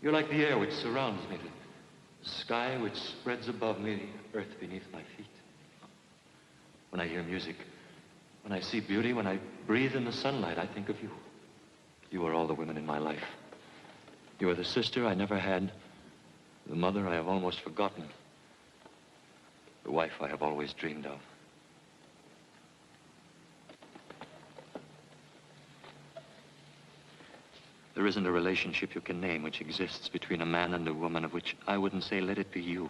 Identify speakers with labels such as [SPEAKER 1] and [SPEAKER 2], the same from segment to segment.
[SPEAKER 1] You're like the air which surrounds me, the sky which spreads above me, the earth beneath my feet. When I hear music, when I see beauty, when I breathe in the sunlight, I think of you. You are all the women in my life. You are the sister I never had, the mother I have almost forgotten, the wife I have always dreamed of. There isn't a relationship you can name which exists between a man and a woman of which I wouldn't say, let it be you.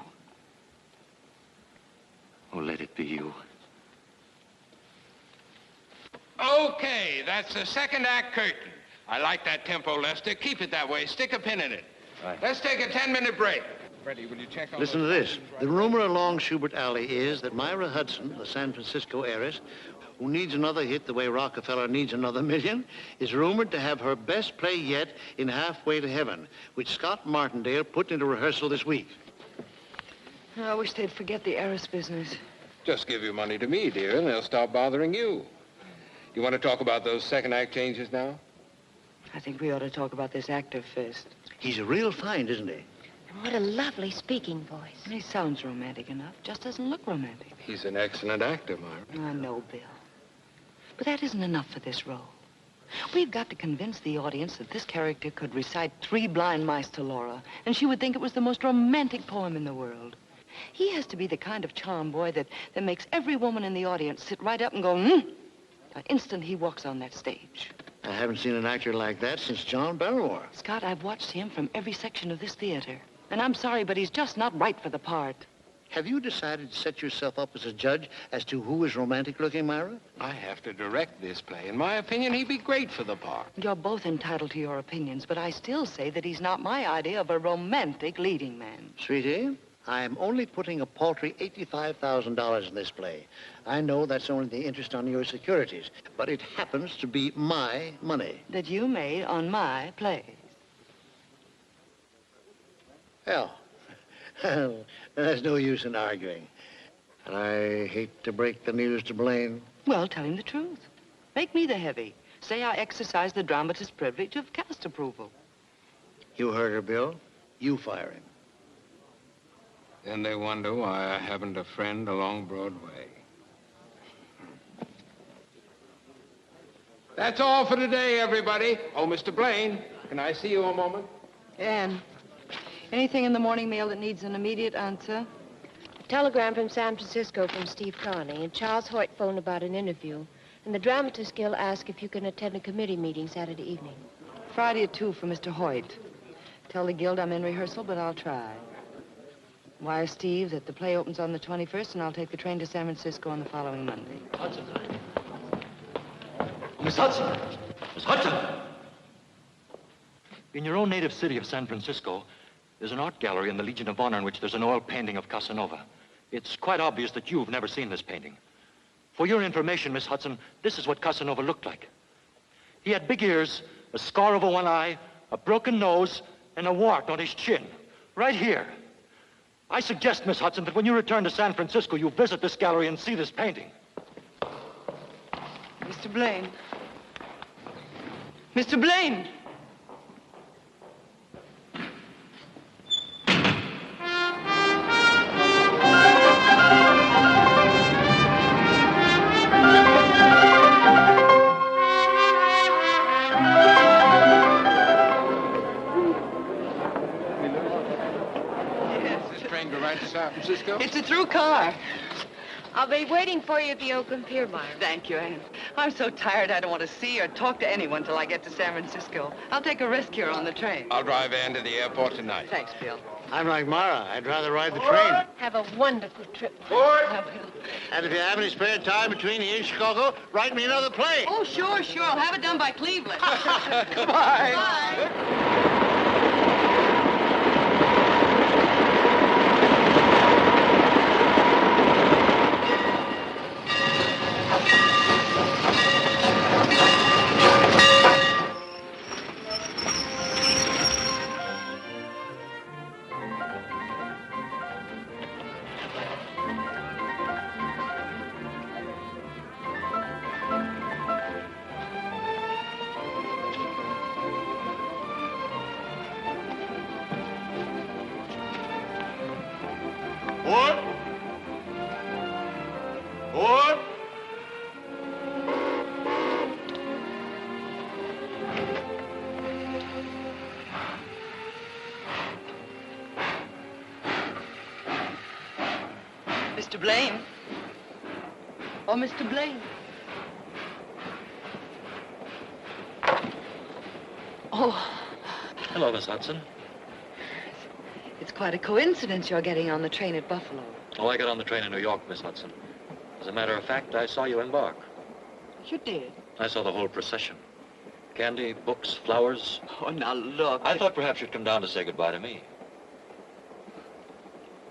[SPEAKER 1] Oh, let it be you.
[SPEAKER 2] Okay, that's the second act curtain. I like that tempo, Lester. Keep it that way. Stick a pin in it.
[SPEAKER 1] Right.
[SPEAKER 2] Let's take a 10-minute break.
[SPEAKER 3] Freddie, will you check on...
[SPEAKER 4] Listen to this. The rumor along Schubert Alley is that Myra Hudson, the San Francisco heiress, who needs another hit the way Rockefeller needs another million, is rumored to have her best play yet in Halfway to Heaven, which Scott Martindale put into rehearsal this week.
[SPEAKER 5] I wish they'd forget the heiress business.
[SPEAKER 2] Just give your money to me, dear, and they'll stop bothering you. You want to talk about those second act changes now?
[SPEAKER 5] I think we ought to talk about this actor first.
[SPEAKER 4] He's a real find, isn't he?
[SPEAKER 6] And what a lovely speaking voice.
[SPEAKER 5] He sounds romantic enough, just doesn't look romantic.
[SPEAKER 2] He's an excellent actor, Myra.
[SPEAKER 5] I know, Bill. But that isn't enough for this role. We've got to convince the audience that this character could recite Three Blind Mice to Laura, and she would think it was the most romantic poem in the world. He has to be the kind of charm boy that makes every woman in the audience sit right up and go, the instant he walks on that stage.
[SPEAKER 4] I haven't seen an actor like that since John Barrymore.
[SPEAKER 5] Scott, I've watched him from every section of this theater. And I'm sorry, but he's just not right for the part.
[SPEAKER 4] Have you decided to set yourself up as a judge as to who is romantic-looking, Myra?
[SPEAKER 2] I have to direct this play. In my opinion, he'd be great for the part.
[SPEAKER 5] You're both entitled to your opinions, but I still say that he's not my idea of a romantic leading man.
[SPEAKER 4] Sweetie, I am only putting a paltry $85,000 in this play. I know that's only the interest on your securities, but it happens to be my money.
[SPEAKER 5] That you made on my plays.
[SPEAKER 4] Well, there's no use in arguing. And I hate to break the news to Blaine.
[SPEAKER 5] Well, tell him the truth. Make me the heavy. Say I exercise the dramatist's privilege of cast approval.
[SPEAKER 4] You heard her, Bill. You fire him.
[SPEAKER 2] Then they wonder why I haven't a friend along Broadway. That's all for today, everybody. Oh, Mr. Blaine, can I see you a moment?
[SPEAKER 5] Anne, anything in the morning mail that needs an immediate answer?
[SPEAKER 6] A telegram from San Francisco from Steve Carney, and Charles Hoyt phoned about an interview. And the Dramatist Guild asked if you can attend a committee meeting Saturday evening.
[SPEAKER 5] Friday at 2 for Mr. Hoyt. Tell the Guild I'm in rehearsal, but I'll try. Wire Steve that the play opens on the 21st, and I'll take the train to San Francisco on the following Monday.
[SPEAKER 1] Hudson. Miss Hudson! Miss Hudson! In your own native city of San Francisco, there's an art gallery in the Legion of Honor in which there's an oil painting of Casanova. It's quite obvious that you've never seen this painting. For your information, Miss Hudson, this is what Casanova looked like. He had big ears, a scar over one eye, a broken nose, and a wart on his chin. Right here. I suggest, Miss Hudson, that when you return to San Francisco, you visit this gallery and see this painting.
[SPEAKER 5] Mr. Blaine. Mr. Blaine!
[SPEAKER 2] To San Francisco?
[SPEAKER 5] It's a through car.
[SPEAKER 6] I'll be waiting for you at the Oakland Pier, Myra.
[SPEAKER 5] Thank you, Anne. I'm so tired I don't want to see or talk to anyone till I get to San Francisco. I'll take a rest here on the train.
[SPEAKER 2] I'll drive Ann to the airport tonight.
[SPEAKER 5] Thanks, Bill.
[SPEAKER 4] I'm like Myra. I'd rather ride the train.
[SPEAKER 6] Have a wonderful trip.
[SPEAKER 4] And if you have any spare time between here and Chicago, write me another play.
[SPEAKER 5] Oh, sure. I'll have it done by Cleveland.
[SPEAKER 4] Goodbye.
[SPEAKER 5] Bye.
[SPEAKER 1] Board! Board!
[SPEAKER 5] Mr. Blaine. Oh, Mr. Blaine. Oh.
[SPEAKER 1] Hello, Miss Hudson.
[SPEAKER 5] It's quite a coincidence you're getting on the train at Buffalo.
[SPEAKER 1] Oh, I got on the train in New York, Miss Hudson. As a matter of fact, I saw you embark.
[SPEAKER 5] You did?
[SPEAKER 1] I saw the whole procession. Candy, books, flowers.
[SPEAKER 5] Oh, now look.
[SPEAKER 1] I thought perhaps you'd come down to say goodbye to me.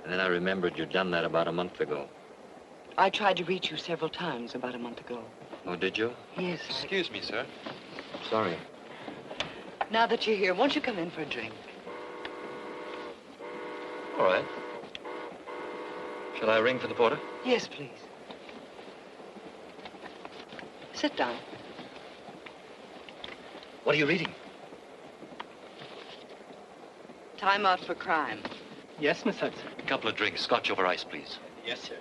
[SPEAKER 1] And then I remembered you'd done that about a month ago.
[SPEAKER 5] I tried to reach you several times about a month ago.
[SPEAKER 1] Oh, did you?
[SPEAKER 5] Yes.
[SPEAKER 1] Excuse me, sir. Sorry.
[SPEAKER 5] Now that you're here, won't you come in for a drink?
[SPEAKER 1] All right. Shall I ring for the porter?
[SPEAKER 5] Yes, please. Sit down.
[SPEAKER 1] What are you reading?
[SPEAKER 5] Time Out for Crime.
[SPEAKER 3] Yes, Miss Hudson.
[SPEAKER 1] A couple of drinks, scotch over ice, please.
[SPEAKER 3] Yes, sir.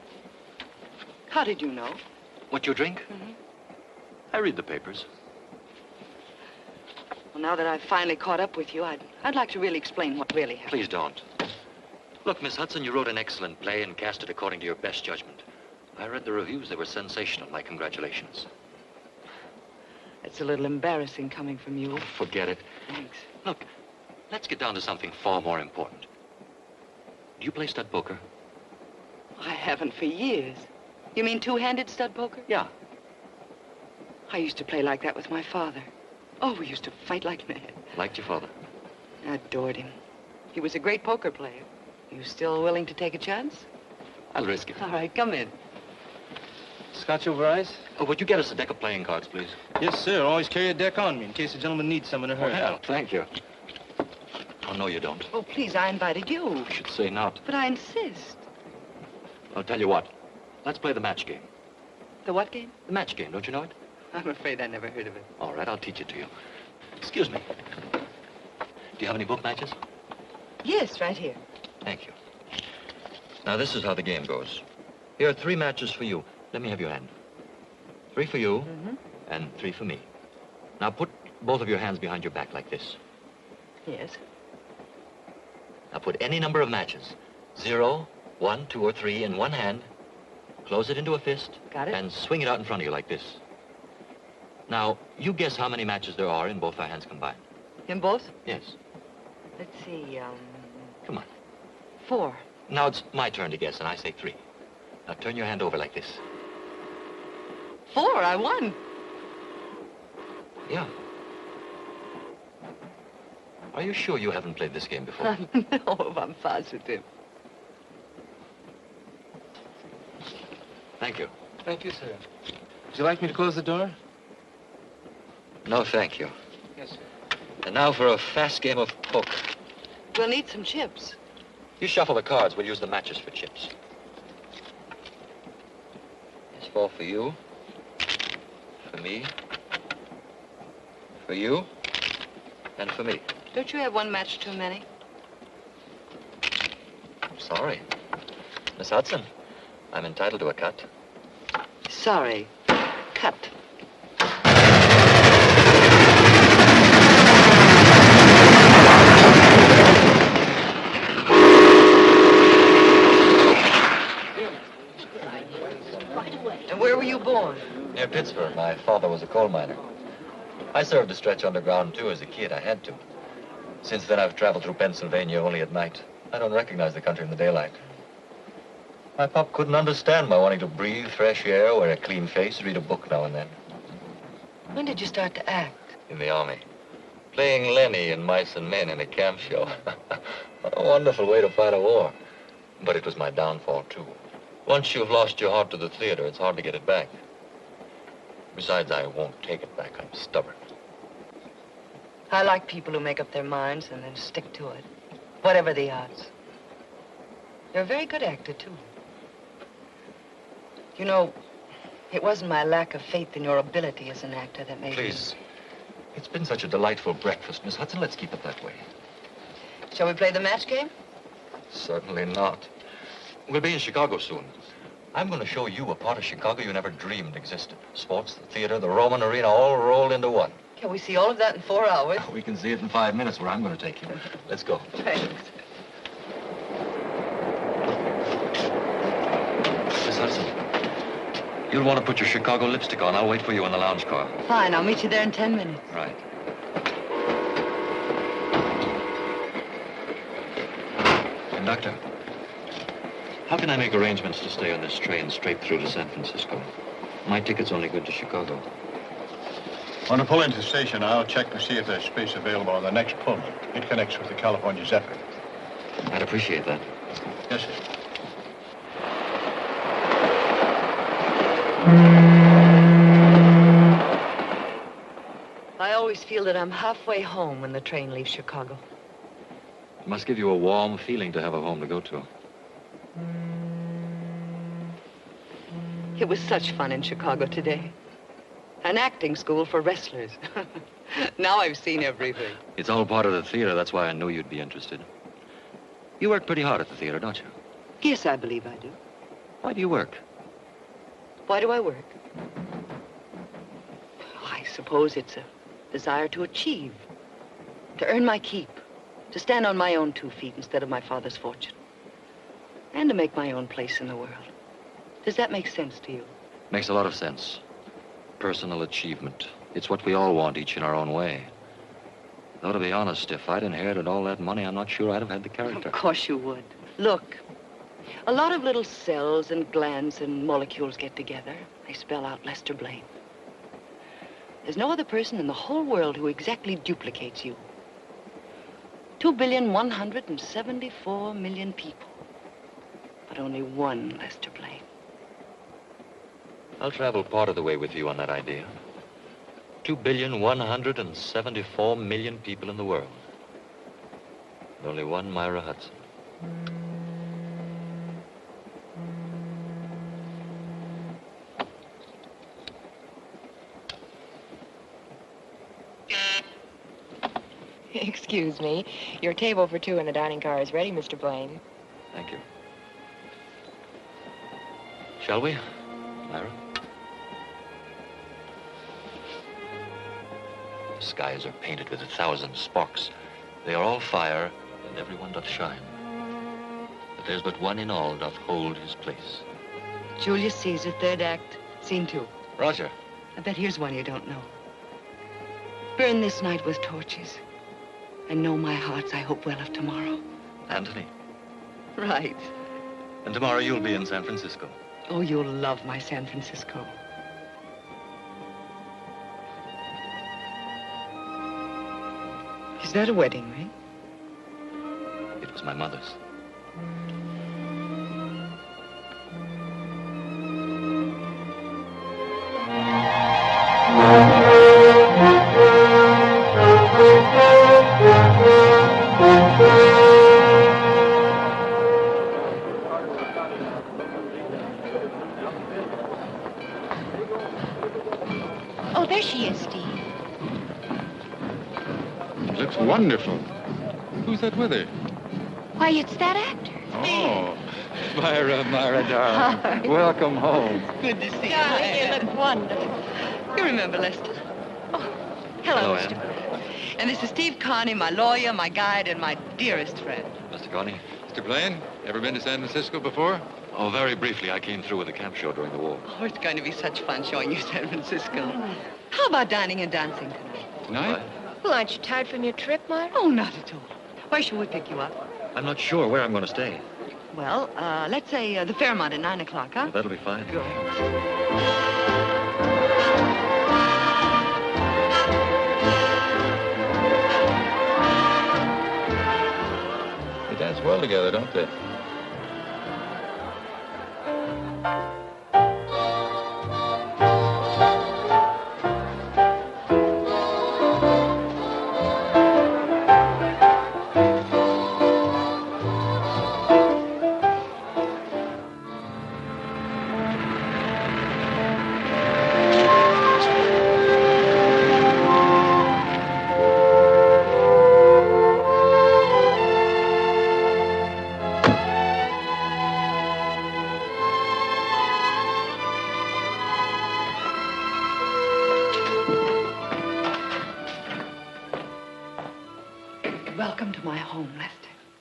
[SPEAKER 5] How did you know?
[SPEAKER 1] What you drink?
[SPEAKER 5] Mhm.
[SPEAKER 1] I read the papers.
[SPEAKER 5] Well, now that I've finally caught up with you, I'd like to really explain what really happened.
[SPEAKER 1] Please don't. Look, Miss Hudson, you wrote an excellent play and cast it according to your best judgment. I read the reviews. They were sensational. My congratulations.
[SPEAKER 5] It's a little embarrassing coming from you.
[SPEAKER 1] Oh, forget it.
[SPEAKER 5] Thanks.
[SPEAKER 1] Look, let's get down to something far more important. Do you play stud poker?
[SPEAKER 5] I haven't for years. You mean two-handed stud poker?
[SPEAKER 1] Yeah.
[SPEAKER 5] I used to play like that with my father. Oh, we used to fight like mad.
[SPEAKER 1] Liked your father?
[SPEAKER 5] I adored him. He was a great poker player. You still willing to take a chance?
[SPEAKER 1] I'll risk it.
[SPEAKER 5] All right, come in.
[SPEAKER 3] Scotch over ice?
[SPEAKER 1] Oh, would you get us a deck of playing cards, please?
[SPEAKER 3] Yes, sir. Always carry a deck on me in case the gentleman needs some in a hurry.
[SPEAKER 1] Well, thank you. Oh, no, you don't.
[SPEAKER 5] Oh, please, I invited you.
[SPEAKER 1] I should say not.
[SPEAKER 5] But I insist.
[SPEAKER 1] I'll tell you what. Let's play the match game.
[SPEAKER 5] The what game?
[SPEAKER 1] The match game, don't you know it?
[SPEAKER 5] I'm afraid I never heard of it.
[SPEAKER 1] All right, I'll teach it to you. Excuse me. Do you have any book matches?
[SPEAKER 5] Yes, right here.
[SPEAKER 1] Thank you. Now, this is how the game goes. Here are 3 matches for you. Let me have your hand. 3 for you, and 3 for me. Now, put both of your hands behind your back like this.
[SPEAKER 5] Yes.
[SPEAKER 1] Now, put any number of matches. 0, 1, 2, or 3 in one hand. Close it into a fist.
[SPEAKER 5] Got it.
[SPEAKER 1] And swing it out in front of you like this. Now, you guess how many matches there are in both our hands combined.
[SPEAKER 5] In both?
[SPEAKER 1] Yes.
[SPEAKER 5] Let's see,
[SPEAKER 1] Come on.
[SPEAKER 5] 4.
[SPEAKER 1] Now it's my turn to guess, and I say 3. Now turn your hand over like this.
[SPEAKER 5] 4, I won.
[SPEAKER 1] Yeah. Are you sure you haven't played this game before?
[SPEAKER 5] No, I'm positive.
[SPEAKER 1] Thank you.
[SPEAKER 3] Thank you, sir. Would you like me to close the door?
[SPEAKER 1] No, thank you.
[SPEAKER 3] Yes, sir.
[SPEAKER 1] And now for a fast game of poker.
[SPEAKER 5] We'll need some chips.
[SPEAKER 1] You shuffle the cards. We'll use the matches for chips. There's 4 for you. For me. For you. And for me.
[SPEAKER 5] Don't you have one match too many?
[SPEAKER 1] I'm sorry. Miss Hudson, I'm entitled to a cut.
[SPEAKER 5] Sorry. Cut. And where were you born?
[SPEAKER 1] Near Pittsburgh. My father was a coal miner. I served a stretch underground, too, as a kid. I had to. Since then, I've traveled through Pennsylvania only at night. I don't recognize the country in the daylight. My pop couldn't understand my wanting to breathe fresh air, wear a clean face, read a book now and then.
[SPEAKER 5] When did you start to act?
[SPEAKER 1] In the army. Playing Lenny in Mice and Men in a camp show. What a wonderful way to fight a war. But it was my downfall, too. Once you've lost your heart to the theater, it's hard to get it back. Besides, I won't take it back. I'm stubborn.
[SPEAKER 5] I like people who make up their minds and then stick to it, whatever the odds. You're a very good actor, too. You know, it wasn't my lack of faith in your ability as an actor that made me...
[SPEAKER 1] Please. It's been such a delightful breakfast, Miss Hudson. Let's keep it that way.
[SPEAKER 5] Shall we play the match game?
[SPEAKER 1] Certainly not. We'll be in Chicago soon. I'm going to show you a part of Chicago you never dreamed existed. Sports, the theater, the Roman arena, all rolled into one.
[SPEAKER 5] Can we see all of that in 4 hours?
[SPEAKER 1] We can see it in 5 minutes where I'm going to take you. Let's go.
[SPEAKER 5] Thanks.
[SPEAKER 1] Miss Hudson, you'll want to put your Chicago lipstick on. I'll wait for you in the lounge car.
[SPEAKER 5] Fine, I'll meet you there in 10 minutes.
[SPEAKER 1] Right. Conductor, how can I make arrangements to stay on this train straight through to San Francisco? My ticket's only good to Chicago.
[SPEAKER 7] When I pull into the station, I'll check to see if there's space available on the next Pullman. It connects with the California Zephyr.
[SPEAKER 1] I'd appreciate that.
[SPEAKER 7] Yes, sir.
[SPEAKER 5] I always feel that I'm halfway home when the train leaves Chicago.
[SPEAKER 1] It must give you a warm feeling to have a home to go to.
[SPEAKER 5] It was such fun in Chicago today. An acting school for wrestlers. Now I've seen everything.
[SPEAKER 1] It's all part of the theater. That's why I knew you'd be interested. You work pretty hard at the theater, don't you?
[SPEAKER 5] Yes, I believe I do.
[SPEAKER 1] Why do you work?
[SPEAKER 5] Why do I work? I suppose it's a desire to achieve, to earn my keep, to stand on my own 2 feet instead of my father's fortune, and to make my own place in the world. Does that make sense to you?
[SPEAKER 1] Makes a lot of sense. Personal achievement. It's what we all want, each in our own way. Though, to be honest, if I'd inherited all that money, I'm not sure I'd have had the character.
[SPEAKER 5] Of course you would. Look, a lot of little cells and glands and molecules get together. They spell out Lester Blaine. There's no other person in the whole world who exactly duplicates you. 2,174,000,000 people, but only one Lester Blaine.
[SPEAKER 1] I'll travel part of the way with you on that idea. 2,174,000,000 people in the world. And only one Myra Hudson.
[SPEAKER 8] Excuse me. Your table for 2 in the dining car is ready, Mr. Blaine.
[SPEAKER 1] Thank you. Shall we, Myra? The skies are painted with 1,000 sparks. They are all fire, and every one doth shine. But there's but one in all doth hold his place.
[SPEAKER 5] Julius Caesar, 3rd act, scene 2.
[SPEAKER 1] Roger.
[SPEAKER 5] I bet here's one you don't know. Burn this night with torches, and know my hearts I hope well of tomorrow.
[SPEAKER 1] Antony.
[SPEAKER 5] Right.
[SPEAKER 1] And tomorrow you'll be in San Francisco.
[SPEAKER 5] Oh, you'll love my San Francisco. Is that a wedding ring?
[SPEAKER 1] It was my mother's.
[SPEAKER 6] Oh, there she is, Steve.
[SPEAKER 7] Looks wonderful. Who's that with her?
[SPEAKER 6] Why, it's that actor.
[SPEAKER 7] Oh, Myra, darling.
[SPEAKER 6] Hi.
[SPEAKER 7] Welcome home.
[SPEAKER 5] Good to see
[SPEAKER 6] Darling, you look wonderful.
[SPEAKER 5] You remember Lester?
[SPEAKER 6] Oh, hello,
[SPEAKER 1] Hello,
[SPEAKER 6] Mr.
[SPEAKER 1] Anne.
[SPEAKER 5] And this is Steve Carney, my lawyer, my guide, and my dearest friend.
[SPEAKER 1] Mr. Connie?
[SPEAKER 7] Mr. Blaine, ever been to San Francisco before?
[SPEAKER 1] Oh, very briefly. I came through with a camp show during the war.
[SPEAKER 5] Oh, it's going to be such fun showing you San Francisco. How about dining and dancing tonight?
[SPEAKER 7] Tonight?
[SPEAKER 6] Well, aren't you tired from your trip, Myra?
[SPEAKER 5] Oh, not at all. Where shall we pick you up?
[SPEAKER 1] I'm not sure where I'm going to stay.
[SPEAKER 5] Well, let's say the Fairmont at 9 o'clock, huh?
[SPEAKER 1] That'll be fine.
[SPEAKER 5] Good.
[SPEAKER 7] They dance well together, don't they?
[SPEAKER 5] Welcome to my home, Lester.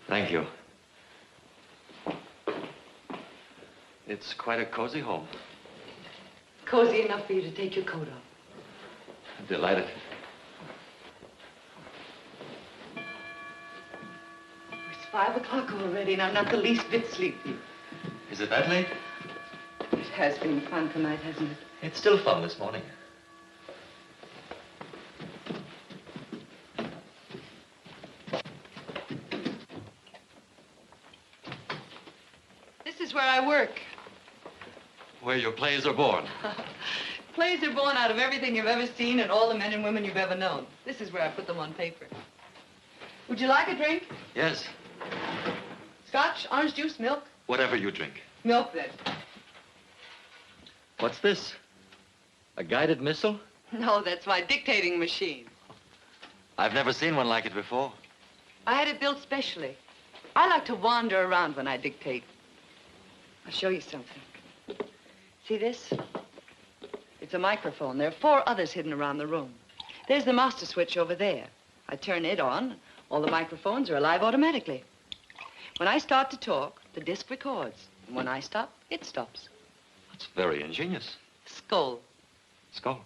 [SPEAKER 1] Thank you. It's quite a cozy home.
[SPEAKER 5] Cozy enough for you to take your coat off.
[SPEAKER 1] I'm delighted.
[SPEAKER 5] It's 5 o'clock already, and I'm not the least bit sleepy.
[SPEAKER 1] Is it that late?
[SPEAKER 5] It has been fun tonight, hasn't it?
[SPEAKER 1] It's still fun this morning.
[SPEAKER 5] This is where I work.
[SPEAKER 1] Where your plays are born.
[SPEAKER 5] Plays are born out of everything you've ever seen and all the men and women you've ever known. This is where I put them on paper. Would you like a drink?
[SPEAKER 1] Yes,
[SPEAKER 5] Scotch, orange juice, milk?
[SPEAKER 1] whatever you drink.
[SPEAKER 5] Milk, then.
[SPEAKER 1] What's this? A guided missile?
[SPEAKER 5] No, that's my dictating machine.
[SPEAKER 1] I've never seen one like it before.
[SPEAKER 5] I had it built specially. I like to wander around when I dictate. I'll show you something. See this? It's a microphone. There are 4 others hidden around the room. There's the master switch over there. I turn it on. All the microphones are alive automatically. When I start to talk, the disc records. And when I stop, it stops.
[SPEAKER 1] That's very ingenious.
[SPEAKER 5] Skull.
[SPEAKER 1] Skull.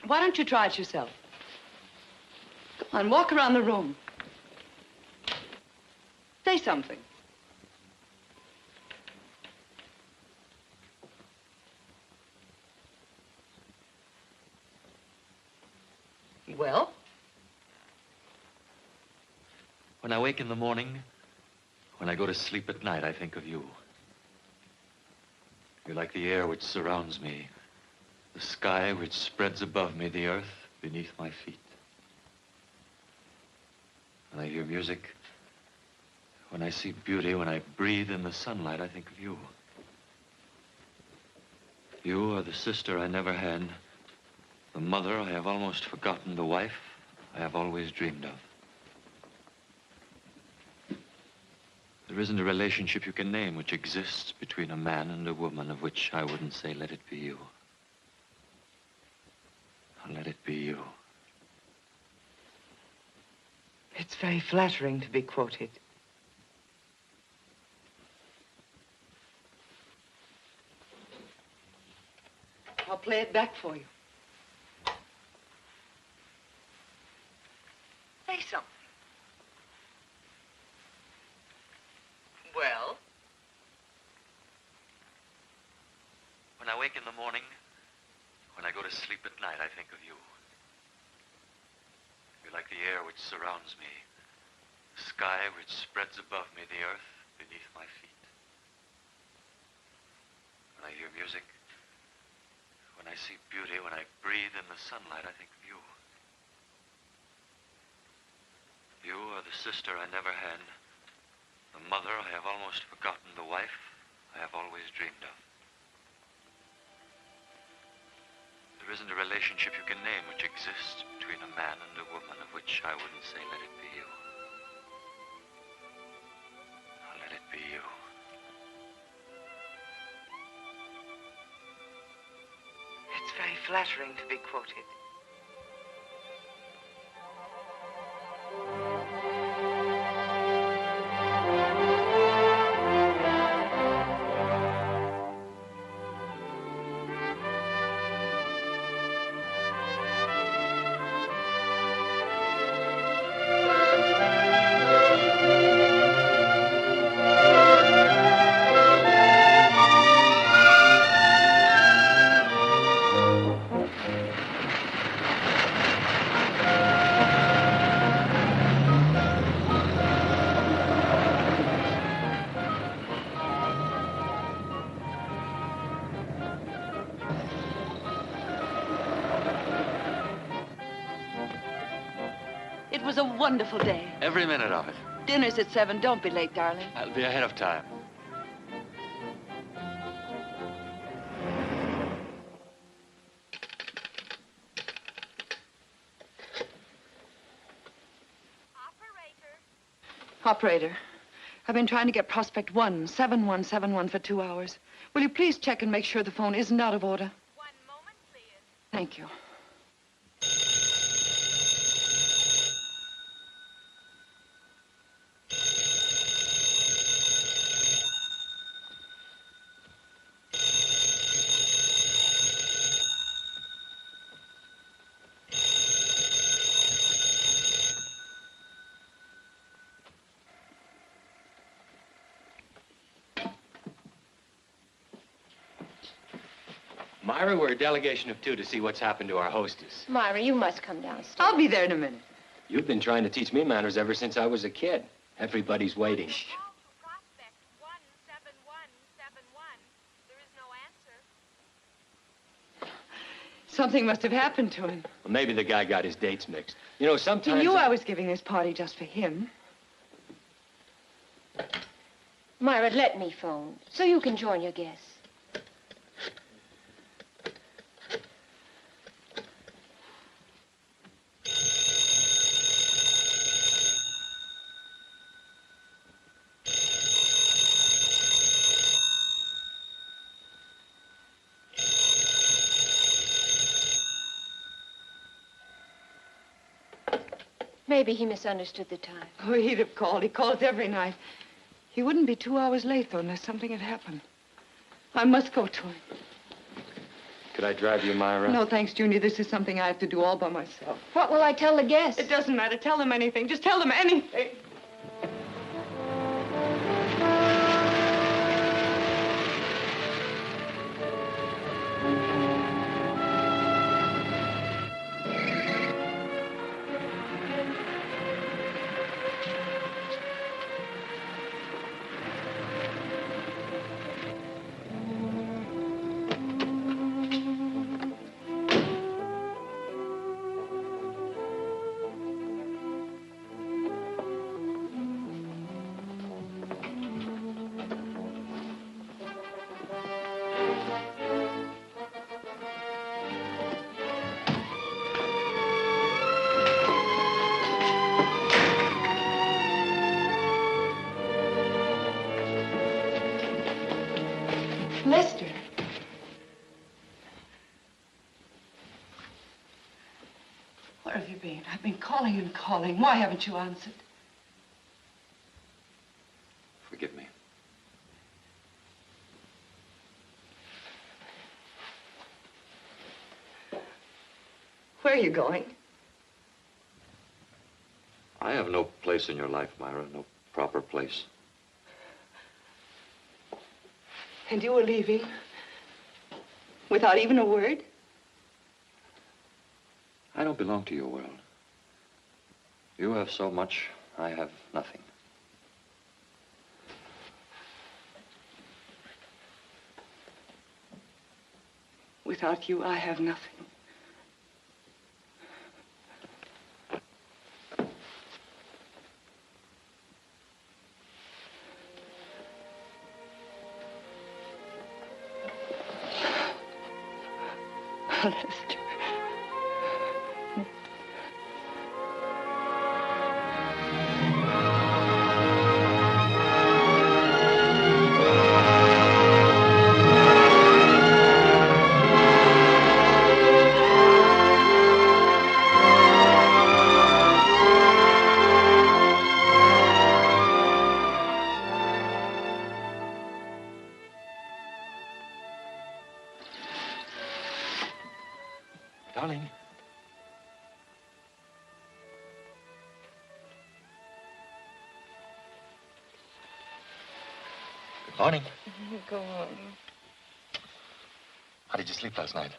[SPEAKER 5] Why don't you try it yourself? Come on, walk around the room. Say something. Well?
[SPEAKER 1] When I wake in the morning, when I go to sleep at night, I think of you. You're like the air which surrounds me, the sky which spreads above me, the earth beneath my feet. When I hear music, when I see beauty, when I breathe in the sunlight, I think of you. You are the sister I never had, the mother I have almost forgotten, the wife I have always dreamed of. There isn't a relationship you can name which exists between a man and a woman of which I wouldn't say, let it be you. Let it be you.
[SPEAKER 5] It's very flattering to be quoted. I'll play it back for you. Say something. Well?
[SPEAKER 1] When I wake in the morning, when I go to sleep at night, I think of you. You're like the air which surrounds me, the sky which spreads above me, the earth beneath my feet. When I hear music, when I see beauty, when I breathe in the sunlight, I think of you. You are the sister I never had, the mother I have almost forgotten, the wife I have always dreamed of. There isn't a relationship you can name which exists between a man and a woman of which I wouldn't say, let it be you. Let it be you.
[SPEAKER 5] It's very flattering to be quoted. It was a wonderful day.
[SPEAKER 1] Every minute of it.
[SPEAKER 5] Dinner's at 7. Don't be late, darling.
[SPEAKER 1] I'll be ahead of time.
[SPEAKER 5] Operator, I've been trying to get prospect 17171 for 2 hours. Will you please check and make sure the phone isn't out of order?
[SPEAKER 9] 1 moment, please.
[SPEAKER 5] Thank you.
[SPEAKER 9] Myra, we're a delegation of 2 to see what's happened to our hostess.
[SPEAKER 6] Myra, you must come downstairs.
[SPEAKER 5] I'll be there in a minute.
[SPEAKER 9] You've been trying to teach me manners ever since I was a kid. Everybody's waiting.
[SPEAKER 5] Something must have happened to him.
[SPEAKER 9] Well, maybe the guy got his dates mixed. You know, sometimes...
[SPEAKER 5] He knew I was giving this party just for him.
[SPEAKER 6] Myra, let me phone so you can join your guests. Maybe he misunderstood the time.
[SPEAKER 5] Oh, he'd have called. He calls every night. He wouldn't be 2 hours late, though, unless something had happened. I must go to him.
[SPEAKER 9] Could I drive you, Myra?
[SPEAKER 5] No, thanks, Junior. This is something I have to do all by myself.
[SPEAKER 6] What will I tell the guests?
[SPEAKER 5] It doesn't matter. Tell them anything. Just tell them anything. Lester. Where have you been? I've been calling and calling. Why haven't you answered?
[SPEAKER 1] Forgive me.
[SPEAKER 5] Where are you going?
[SPEAKER 1] I have no place in your life, Myra. No proper place.
[SPEAKER 5] And you were leaving? Without even a word?
[SPEAKER 1] I don't belong to your world. You have so much, I have nothing.
[SPEAKER 5] Without you, I have nothing. Lester.
[SPEAKER 1] Darling. Good morning.
[SPEAKER 5] Go on.
[SPEAKER 1] How did you sleep last night?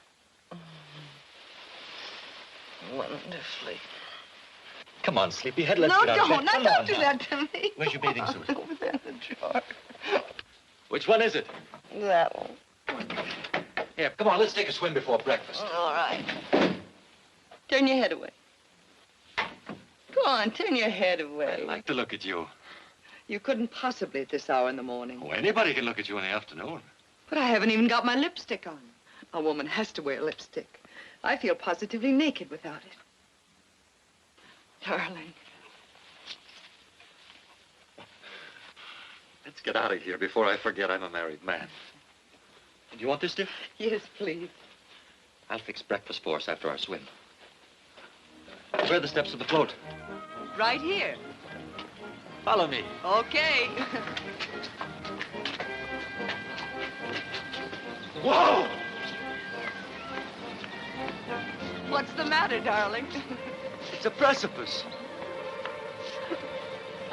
[SPEAKER 5] Wonderfully.
[SPEAKER 1] Come on, sleepyhead. Let's
[SPEAKER 5] No,
[SPEAKER 1] get out of
[SPEAKER 5] don't.
[SPEAKER 1] bed.
[SPEAKER 5] Now,
[SPEAKER 1] Come
[SPEAKER 5] don't
[SPEAKER 1] on
[SPEAKER 5] do
[SPEAKER 1] now.
[SPEAKER 5] that to me.
[SPEAKER 1] Where's your bathing suit?
[SPEAKER 5] Over there in the drawer.
[SPEAKER 1] Which one is it?
[SPEAKER 5] That one.
[SPEAKER 1] Here, come on, let's take a swim before breakfast.
[SPEAKER 5] All right. Turn your head away. Go on, turn your head away.
[SPEAKER 1] I like to look at you.
[SPEAKER 5] You couldn't possibly at this hour in the morning.
[SPEAKER 1] Oh, anybody can look at you in the afternoon.
[SPEAKER 5] But I haven't even got my lipstick on. A woman has to wear lipstick. I feel positively naked without it. Darling.
[SPEAKER 1] Let's get out of here before I forget I'm a married man. Do you want this, dear?
[SPEAKER 5] Yes, please.
[SPEAKER 1] I'll fix breakfast for us after our swim. Where are the steps to the float?
[SPEAKER 5] Right here.
[SPEAKER 1] Follow me.
[SPEAKER 5] Okay.
[SPEAKER 1] Whoa!
[SPEAKER 5] What's the matter, darling?
[SPEAKER 1] It's a precipice.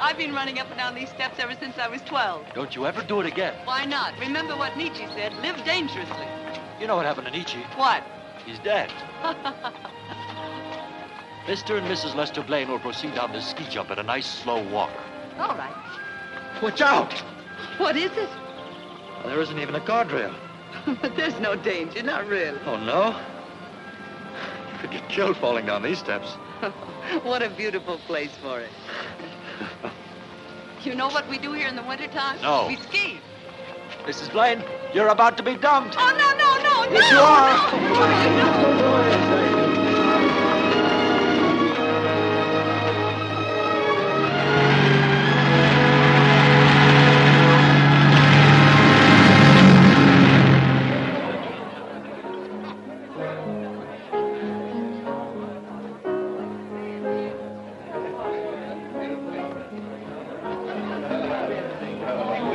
[SPEAKER 5] I've been running up and down these steps ever since I was 12.
[SPEAKER 1] Don't you ever do it again.
[SPEAKER 5] Why not? Remember what Nietzsche said, live dangerously.
[SPEAKER 1] You know what happened to Nietzsche?
[SPEAKER 5] What?
[SPEAKER 1] He's dead. Mr. and Mrs. Lester Blaine will proceed down this ski jump at a nice, slow walk.
[SPEAKER 5] All right.
[SPEAKER 1] Watch out!
[SPEAKER 5] What is it?
[SPEAKER 1] There isn't even a guardrail.
[SPEAKER 5] But there's no danger, not really.
[SPEAKER 1] Oh, no? You could get killed falling down these steps.
[SPEAKER 5] What a beautiful place for it. You know what we do here in the wintertime?
[SPEAKER 1] No.
[SPEAKER 5] We ski.
[SPEAKER 1] Mrs. Blaine, you're about to be dumped.
[SPEAKER 5] Oh, no, no, no, no!
[SPEAKER 1] Yes, you are.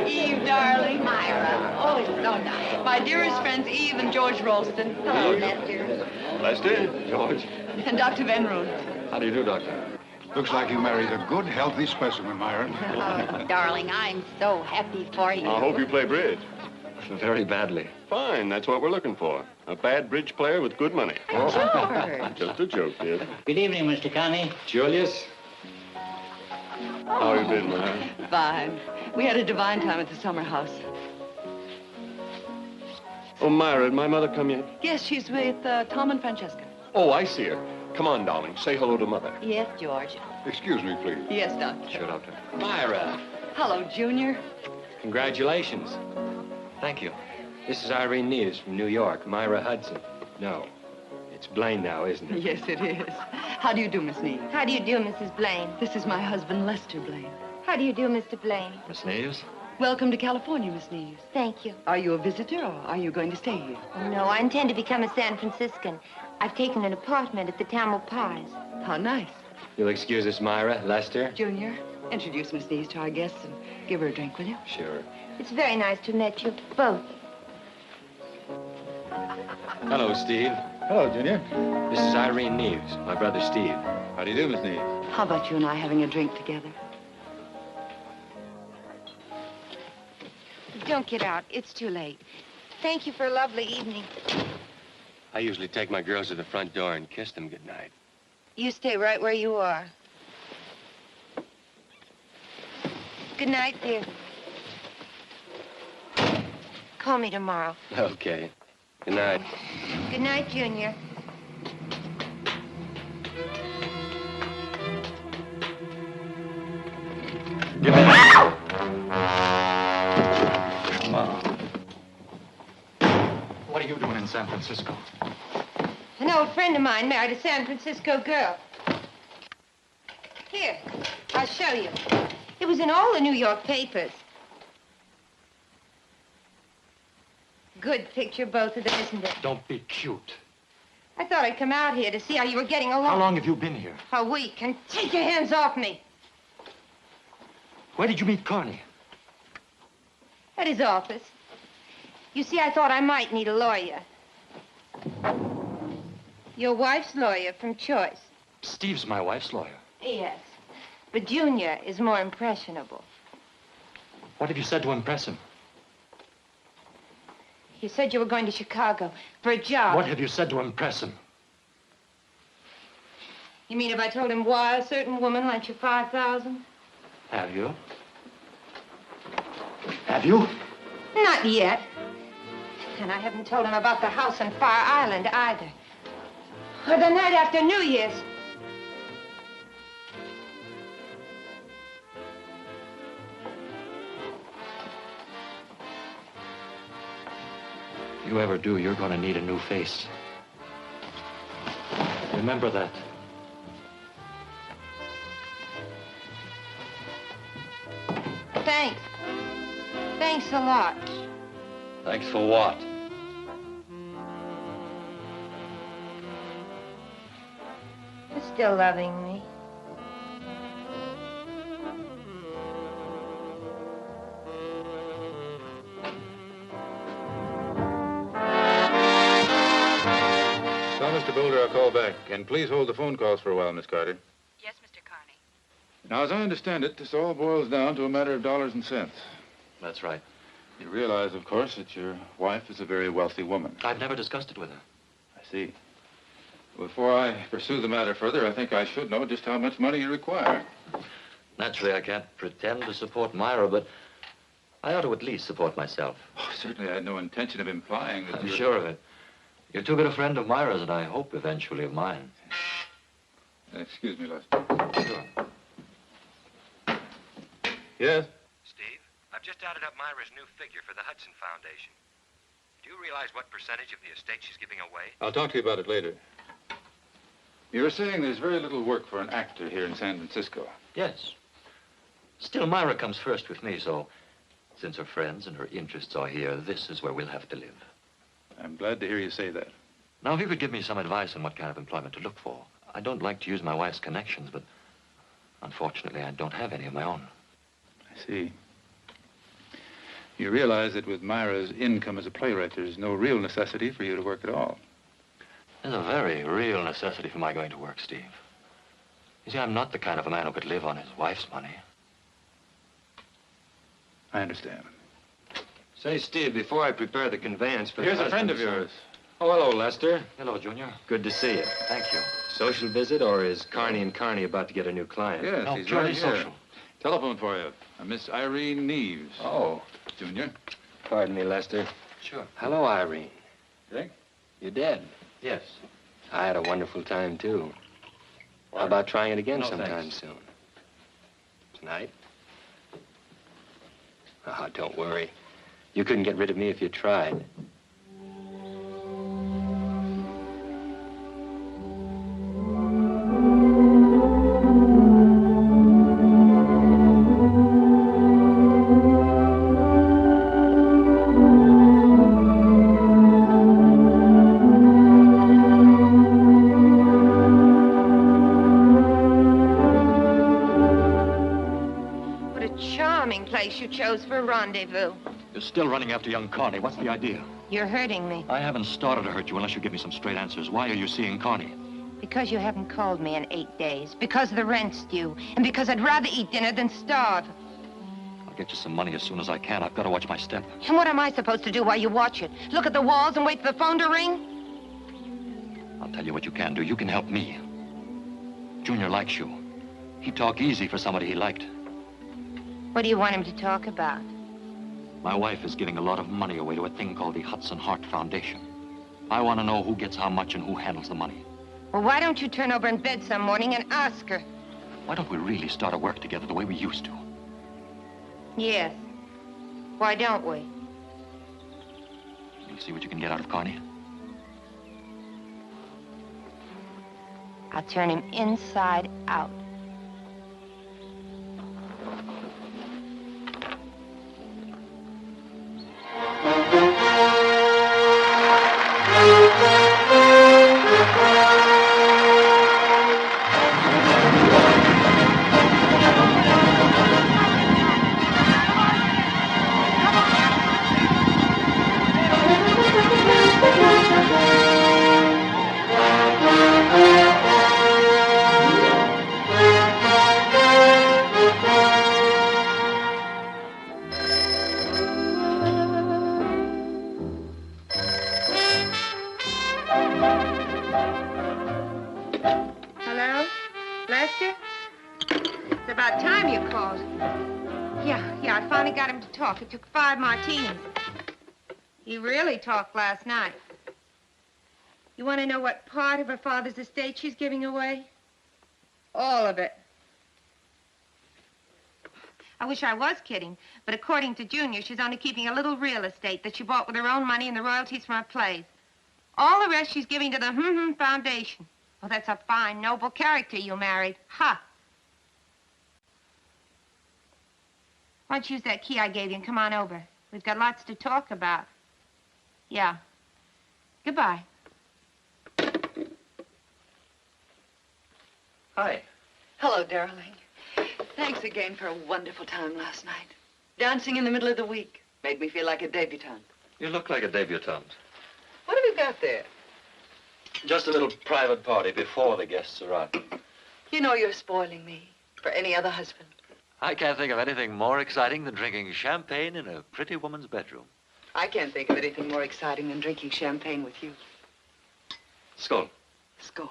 [SPEAKER 5] Eve, darling. Myra. Oh, it's so nice. My dearest friends, Eve and George Ralston. Hello, Lester.
[SPEAKER 7] Lester, George.
[SPEAKER 5] And Dr. Van Roon.
[SPEAKER 7] How do you do, Doctor?
[SPEAKER 10] Looks like you married a good, healthy specimen, Myra.
[SPEAKER 11] Oh, darling, I'm so happy for you.
[SPEAKER 7] I hope you play bridge.
[SPEAKER 1] Very badly.
[SPEAKER 7] Fine, that's what we're looking for. A bad bridge player with good money.
[SPEAKER 11] George.
[SPEAKER 7] Just a joke, kid.
[SPEAKER 12] Good evening, Mr. Connie.
[SPEAKER 9] Julius?
[SPEAKER 7] How you been, Myra?
[SPEAKER 5] Fine. We had a divine time at the summer house.
[SPEAKER 7] Oh, Myra, did my mother come yet?
[SPEAKER 5] Yes, she's with Tom and Francesca.
[SPEAKER 7] Oh, I see her. Come on, darling. Say hello to Mother.
[SPEAKER 11] Yes, George.
[SPEAKER 10] Excuse me, please.
[SPEAKER 5] Yes, Doctor.
[SPEAKER 7] Sure, Doctor.
[SPEAKER 9] Myra,
[SPEAKER 5] Hello, Junior.
[SPEAKER 9] congratulations.
[SPEAKER 1] Thank you.
[SPEAKER 9] This is Irene Neves from New York. Myra Hudson. No, it's Blaine now, isn't it?
[SPEAKER 5] Yes, it is. How do you do, Miss Neves?
[SPEAKER 6] How do you do, Mrs. Blaine?
[SPEAKER 5] This is my husband, Lester Blaine.
[SPEAKER 6] How do you do, Mr. Blaine?
[SPEAKER 1] Miss Neves?
[SPEAKER 5] Welcome to California, Miss Neves.
[SPEAKER 6] Thank you.
[SPEAKER 5] Are you a visitor, or are you going to stay here?
[SPEAKER 6] No, I intend to become a San Franciscan. I've taken an apartment at the Tamil Pies.
[SPEAKER 5] How nice.
[SPEAKER 9] You'll excuse us, Myra. Lester?
[SPEAKER 5] Junior, introduce Miss Neves to our guests and give her a drink, will you?
[SPEAKER 9] Sure.
[SPEAKER 6] It's very nice to have met you, both.
[SPEAKER 9] Hello, Steve.
[SPEAKER 10] Hello, Junior.
[SPEAKER 9] This is Irene Neves, my brother Steve.
[SPEAKER 10] How do you do, Miss Neves?
[SPEAKER 5] How about you and I having a drink together?
[SPEAKER 6] Don't get out. It's too late. Thank you for a lovely evening.
[SPEAKER 9] I usually take my girls to the front door and kiss them goodnight.
[SPEAKER 6] You stay right where you are. Good night, dear. Call me tomorrow.
[SPEAKER 9] Okay. Good night.
[SPEAKER 6] Good night, Junior.
[SPEAKER 1] What are you doing in San Francisco?
[SPEAKER 6] An old friend of mine married a San Francisco girl. Here, I'll show you. It was in all the New York papers. Good picture, both of them, isn't it?
[SPEAKER 1] Don't be cute.
[SPEAKER 6] I thought I'd come out here to see how you were getting along.
[SPEAKER 1] How long have you been here?
[SPEAKER 6] A week, and take your hands off me.
[SPEAKER 1] Where did you meet Carney?
[SPEAKER 6] At his office. You see, I thought I might need a lawyer. Your wife's lawyer from choice.
[SPEAKER 1] Steve's my wife's lawyer.
[SPEAKER 6] Yes. But Junior is more impressionable.
[SPEAKER 1] What have you said to impress him?
[SPEAKER 6] You said you were going to Chicago for a job.
[SPEAKER 1] What have you said to impress him?
[SPEAKER 6] You mean if I told him why a certain woman lent you $5,000?
[SPEAKER 1] Have you? Have you?
[SPEAKER 6] Not yet. And I haven't told him about the house on Fire Island either. Or the night after New Year's.
[SPEAKER 1] If you ever do, you're going to need a new face. Remember that.
[SPEAKER 6] Thanks. Thanks a lot.
[SPEAKER 1] Thanks for what?
[SPEAKER 6] You're still loving me.
[SPEAKER 10] Tell Mr. Boulder I'll call back. And please hold the phone calls for a while, Miss Carter.
[SPEAKER 8] Yes, Mr. Carney.
[SPEAKER 10] Now, as I understand it, this all boils down to a matter of dollars and cents.
[SPEAKER 1] That's right.
[SPEAKER 10] You realize, of course, that your wife is a very wealthy woman.
[SPEAKER 1] I've never discussed it with her.
[SPEAKER 10] I see. Before I pursue the matter further, I think I should know just how much money you require.
[SPEAKER 1] Naturally, I can't pretend to support Myra, but I ought to at least support myself.
[SPEAKER 10] Oh, certainly, I had no intention of implying that
[SPEAKER 1] I'm
[SPEAKER 10] you're...
[SPEAKER 1] sure of it. You're too good a friend of Myra's, and I hope eventually of mine.
[SPEAKER 10] Excuse me, Lester.
[SPEAKER 1] Sure.
[SPEAKER 10] Yes?
[SPEAKER 9] Steve, I've just added up Myra's new figure for the Hudson Foundation. Do you realize what percentage of the estate she's giving away?
[SPEAKER 10] I'll talk to you about it later. You were saying there's very little work for an actor here in San Francisco.
[SPEAKER 1] Yes. Still, Myra comes first with me, so since her friends and her interests are here, this is where we'll have to live.
[SPEAKER 10] I'm glad to hear you say that.
[SPEAKER 1] Now, if you could give me some advice on what kind of employment to look for. I don't like to use my wife's connections, but unfortunately, I don't have any of my own.
[SPEAKER 10] I see. You realize that with Myra's income as a playwright, there's no real necessity for you to work at all.
[SPEAKER 1] There's a very real necessity for my going to work, Steve. You see, I'm not the kind of a man who could live on his wife's money.
[SPEAKER 10] I understand.
[SPEAKER 9] Say, Steve, before I prepare the conveyance for
[SPEAKER 10] Here's
[SPEAKER 9] the
[SPEAKER 10] a friend of
[SPEAKER 9] husband's-
[SPEAKER 10] yours.
[SPEAKER 9] Oh, hello, Lester.
[SPEAKER 1] Hello, Junior.
[SPEAKER 9] Good to see you.
[SPEAKER 1] Thank you.
[SPEAKER 9] Social visit, or is Carney and Carney about to get a new client?
[SPEAKER 10] Yes,
[SPEAKER 1] No,
[SPEAKER 10] he's
[SPEAKER 1] purely
[SPEAKER 10] right here.
[SPEAKER 1] social.
[SPEAKER 10] Telephone for you. Miss Irene Neves.
[SPEAKER 9] Oh,
[SPEAKER 10] Junior.
[SPEAKER 9] pardon me, Lester.
[SPEAKER 1] Sure.
[SPEAKER 9] Hello, Irene.
[SPEAKER 10] Dick?
[SPEAKER 9] You dead?
[SPEAKER 1] Yes.
[SPEAKER 9] I had a wonderful time, too. How about trying it again
[SPEAKER 1] No,
[SPEAKER 9] sometime
[SPEAKER 1] thanks.
[SPEAKER 9] soon? Tonight? Oh, don't worry. You couldn't get rid of me if you tried.
[SPEAKER 6] What a charming place you chose for a rendezvous.
[SPEAKER 1] You're still running after young Carney. What's the idea?
[SPEAKER 6] You're hurting me
[SPEAKER 1] I haven't started to hurt you unless you give me some straight answers. Why are you seeing Carney?
[SPEAKER 6] because you haven't called me in 8 days, because the rent's due, and because I'd rather eat dinner than starve.
[SPEAKER 1] I'll get you some money as soon as I can. I've got to watch my step.
[SPEAKER 6] And what am I supposed to do while you watch it? Look at the walls and wait for the phone to ring?
[SPEAKER 1] I'll tell you what you can do. You can help me. Junior likes you. He'd talk easy for somebody he liked.
[SPEAKER 6] What do you want him to talk about?
[SPEAKER 1] My wife is giving a lot of money away to a thing called the Hudson Heart Foundation. I want to know who gets how much and who handles the money.
[SPEAKER 6] Well, why don't you turn over in bed some morning and ask her?
[SPEAKER 1] Why don't we really start to work together the way we used to?
[SPEAKER 6] Yes. Why don't we?
[SPEAKER 1] You'll see what you can get out of Carney.
[SPEAKER 6] I'll turn him inside out. Hello? Lester? It's about time you called. Yeah, I finally got him to talk. It took 5 martinis. He really talked last night. You want to know what part of her father's estate she's giving away? All of it. I wish I was kidding, but according to Junior, she's only keeping a little real estate that she bought with her own money and the royalties from her plays. All the rest she's giving to the Foundation. Oh, that's a fine, noble character you married. Ha! Why don't you use that key I gave you and come on over? We've got lots to talk about. Yeah. Goodbye.
[SPEAKER 1] Hi.
[SPEAKER 5] Hello, darling. Thanks again for a wonderful time last night. Dancing in the middle of the week made me feel like a debutante.
[SPEAKER 1] You look like a debutante.
[SPEAKER 5] What have you got there?
[SPEAKER 1] Just a little private party before the guests arrive.
[SPEAKER 5] You know you're spoiling me for any other husband.
[SPEAKER 1] I can't think of anything more exciting than drinking champagne in a pretty woman's bedroom.
[SPEAKER 5] I can't think of anything more exciting than drinking champagne with you.
[SPEAKER 1] Skull.
[SPEAKER 5] Skull.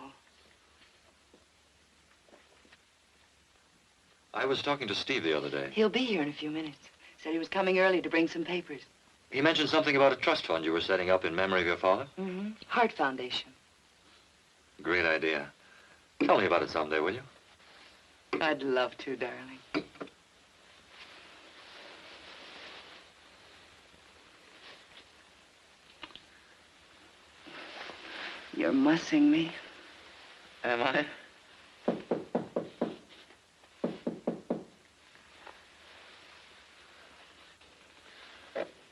[SPEAKER 1] I was talking to Steve the other day.
[SPEAKER 5] He'll be here in a few minutes. Said he was coming early to bring some papers.
[SPEAKER 1] He mentioned something about a trust fund you were setting up in memory of your father.
[SPEAKER 5] Mm-hmm. Heart Foundation.
[SPEAKER 1] Great idea. Tell me about it someday, will you?
[SPEAKER 5] I'd love to, darling. You're mussing me.
[SPEAKER 1] Am I?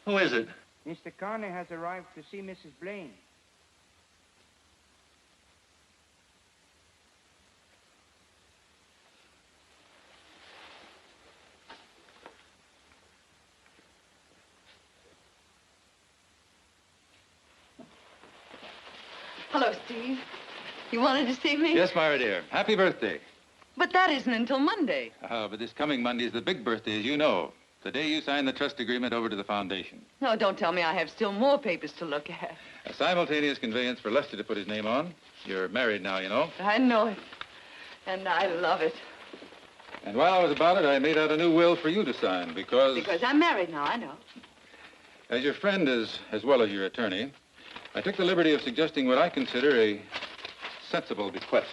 [SPEAKER 1] Who is it?
[SPEAKER 12] Mr. Carney has arrived to see Mrs. Blaine.
[SPEAKER 5] Hello, Steve. You wanted to see me?
[SPEAKER 10] Yes, Myra, dear. Happy birthday.
[SPEAKER 5] But that isn't until Monday.
[SPEAKER 10] But this coming Monday is the big birthday, as you know. The day you sign the trust agreement over to the foundation.
[SPEAKER 5] No, don't tell me I have still more papers to look at.
[SPEAKER 10] A simultaneous conveyance for Lester to put his name on. You're married now, you know.
[SPEAKER 5] I know it. And I love it.
[SPEAKER 10] And while I was about it, I made out a new will for you to sign because...
[SPEAKER 5] Because I'm married now, I know.
[SPEAKER 10] As your friend as well as your attorney, I took the liberty of suggesting what I consider a sensible bequest.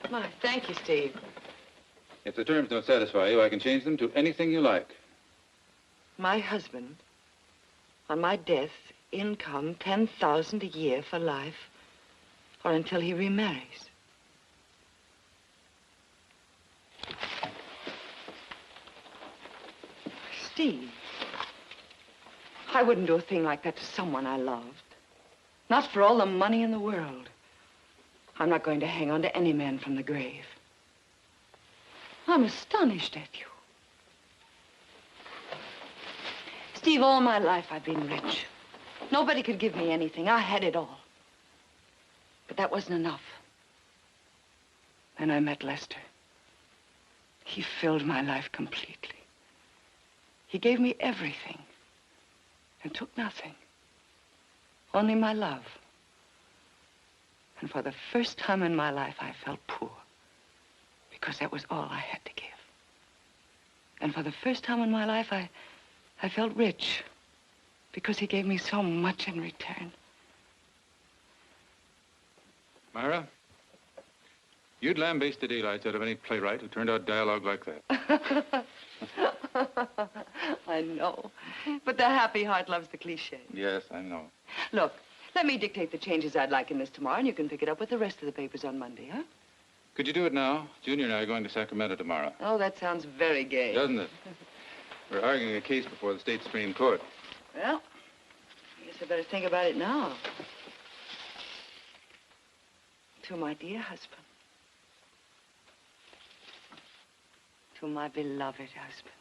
[SPEAKER 5] My, thank you, Steve.
[SPEAKER 10] If the terms don't satisfy you, I can change them to anything you like.
[SPEAKER 5] My husband, on my death, income $10,000 a year for life, or until he remarries. Steve, I wouldn't do a thing like that to someone I loved. Not for all the money in the world. I'm not going to hang on to any man from the grave. I'm astonished at you. Steve, all my life I've been rich. Nobody could give me anything. I had it all. But that wasn't enough. Then I met Lester. He filled my life completely. He gave me everything and took nothing. Only my love. And for the first time in my life, I felt poor. Because that was all I had to give. And for the first time in my life, I felt rich. Because he gave me so much in return.
[SPEAKER 10] Myra, you'd lambaste the daylights out of any playwright who turned out dialogue like that.
[SPEAKER 5] I know. But the happy heart loves the cliche.
[SPEAKER 10] Yes, I know.
[SPEAKER 5] Look, let me dictate the changes I'd like in this tomorrow, and you can pick it up with the rest of the papers on Monday, huh?
[SPEAKER 10] Could you do it now? Junior and I are going to Sacramento tomorrow.
[SPEAKER 5] Oh, that sounds very gay.
[SPEAKER 10] Doesn't it? We're arguing a case before the state Supreme Court.
[SPEAKER 5] Well, I guess I better think about it now. To my dear husband. To my beloved husband.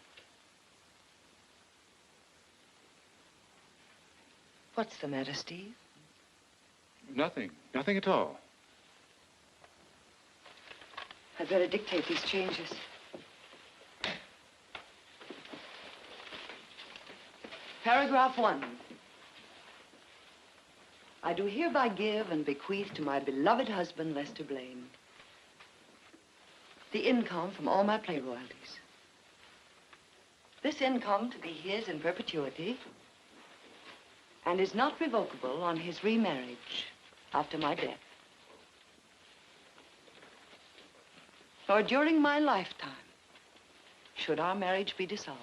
[SPEAKER 5] What's the matter, Steve?
[SPEAKER 10] Nothing. Nothing at all.
[SPEAKER 5] I'd better dictate these changes. Paragraph 1. I do hereby give and bequeath to my beloved husband, Lester Blaine, the income from all my play royalties. This income to be his in perpetuity and is not revocable on his remarriage after my death. Or during my lifetime, should our marriage be dissolved.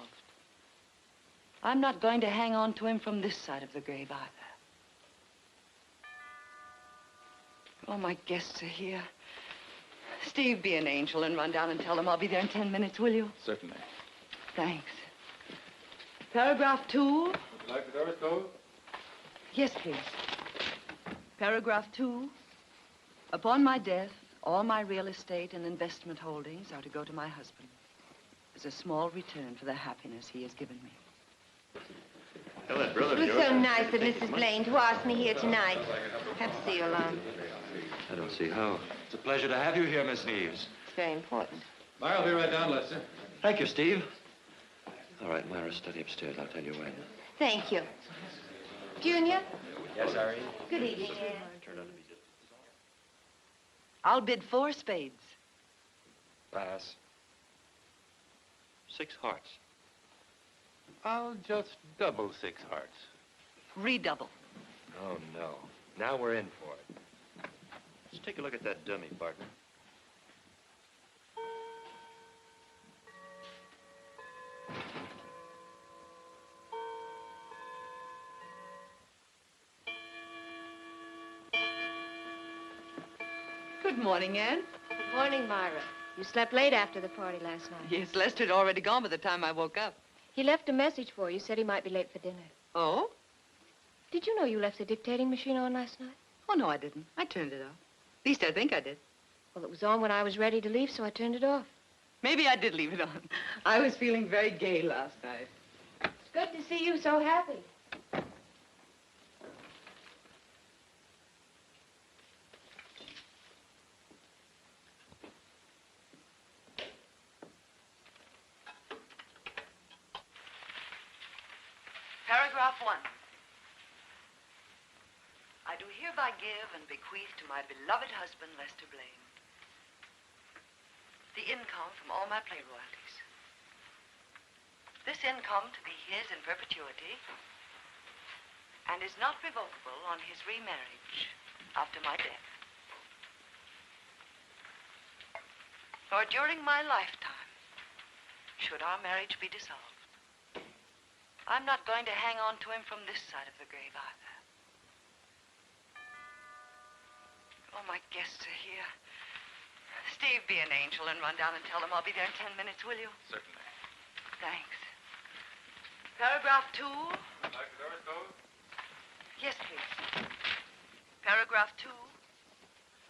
[SPEAKER 5] I'm not going to hang on to him from this side of the grave either. Oh, my guests are here. Steve, be an angel and run down and tell them I'll be there in 10 minutes, will you?
[SPEAKER 10] Certainly.
[SPEAKER 5] Thanks. Paragraph 2.
[SPEAKER 10] Would you like the door closed?
[SPEAKER 5] Yes, please. Paragraph 2. Upon my death, all my real estate and investment holdings are to go to my husband as a small return for the happiness he has given me.
[SPEAKER 7] Tell that brother
[SPEAKER 6] It was so nice of Mrs. Blaine to ask me here tonight. Have to see you alone.
[SPEAKER 1] I don't see how. It's a pleasure to have you here, Miss Neves.
[SPEAKER 6] It's very important.
[SPEAKER 10] I'll be right down, Lester.
[SPEAKER 1] Thank you, Steve. All right, Myra, study upstairs. I'll tell you when.
[SPEAKER 6] Thank you. Junior?
[SPEAKER 9] Yes, Irene?
[SPEAKER 6] Good evening, Anne.
[SPEAKER 5] I'll bid 4 spades.
[SPEAKER 9] Pass.
[SPEAKER 1] 6 hearts.
[SPEAKER 10] I'll just double 6 hearts.
[SPEAKER 5] Redouble.
[SPEAKER 9] Oh, no. Now we're in for it.
[SPEAKER 1] Let's take a look at that dummy, partner.
[SPEAKER 5] Good morning, Anne.
[SPEAKER 6] Good morning, Myra. You slept late after the party last night.
[SPEAKER 5] Yes, Lester had already gone by the time I woke up.
[SPEAKER 6] He left a message for you, said he might be late for dinner.
[SPEAKER 5] Oh?
[SPEAKER 6] Did you know you left the dictating machine on last night?
[SPEAKER 5] Oh, no, I didn't. I turned it off. At least I think I did.
[SPEAKER 6] Well, it was on when I was ready to leave, so I turned it off.
[SPEAKER 5] Maybe I did leave it on. I was feeling very gay last night.
[SPEAKER 6] It's good to see you so happy.
[SPEAKER 5] Paragraph 1. I do hereby give and bequeath to my beloved husband, Lester Blaine, the income from all my play royalties. This income to be his in perpetuity and is not revocable on his remarriage after my death. Nor during my lifetime should our marriage be dissolved. I'm not going to hang on to him from this side of the grave either. Oh, my guests are here. Steve, be an angel and run down and tell them I'll be there in 10 minutes, will you?
[SPEAKER 10] Certainly.
[SPEAKER 5] Thanks. Paragraph 2.
[SPEAKER 10] Like the doors closed?
[SPEAKER 5] Yes, please. Paragraph 2.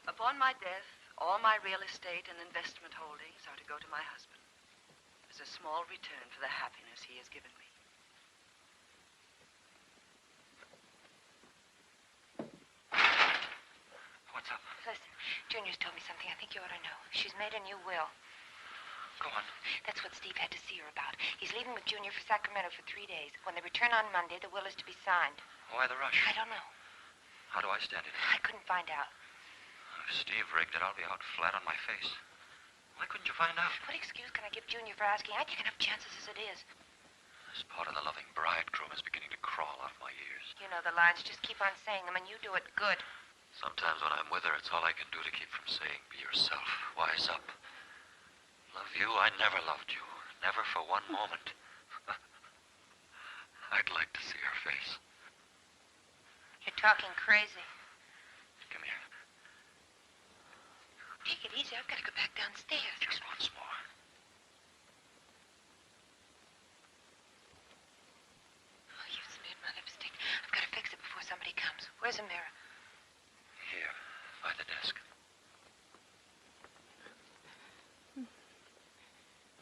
[SPEAKER 5] Upon my death, all my real estate and investment holdings are to go to my husband as a small return for the happiness he has given me.
[SPEAKER 1] What's up?
[SPEAKER 6] Listen, Junior's told me something I think you ought to know. She's made a new will.
[SPEAKER 1] Go on.
[SPEAKER 6] That's what Steve had to see her about. He's leaving with Junior for Sacramento for 3 days. When they return on Monday, the will is to be signed.
[SPEAKER 1] Why the rush?
[SPEAKER 6] I don't know.
[SPEAKER 1] How do I stand it?
[SPEAKER 6] I couldn't find out.
[SPEAKER 1] If Steve rigged it, I'll be out flat on my face. Why couldn't you find out?
[SPEAKER 6] What excuse can I give Junior for asking? I take enough chances as it is.
[SPEAKER 1] This part of the loving bridegroom is beginning to crawl out of my ears.
[SPEAKER 6] You know the lines. Just keep on saying them, and you do it good.
[SPEAKER 1] Sometimes when I'm with her, it's all I can do to keep from saying, be yourself, wise up. Love you, I never loved you. Never for one moment. I'd like to see her face.
[SPEAKER 6] You're talking crazy.
[SPEAKER 1] Come here.
[SPEAKER 6] Take it easy. I've got to go back downstairs.
[SPEAKER 1] Just once more.
[SPEAKER 6] Oh, you've smeared my lipstick. I've got to fix it before somebody comes. Where's a mirror?
[SPEAKER 1] Here, by the desk.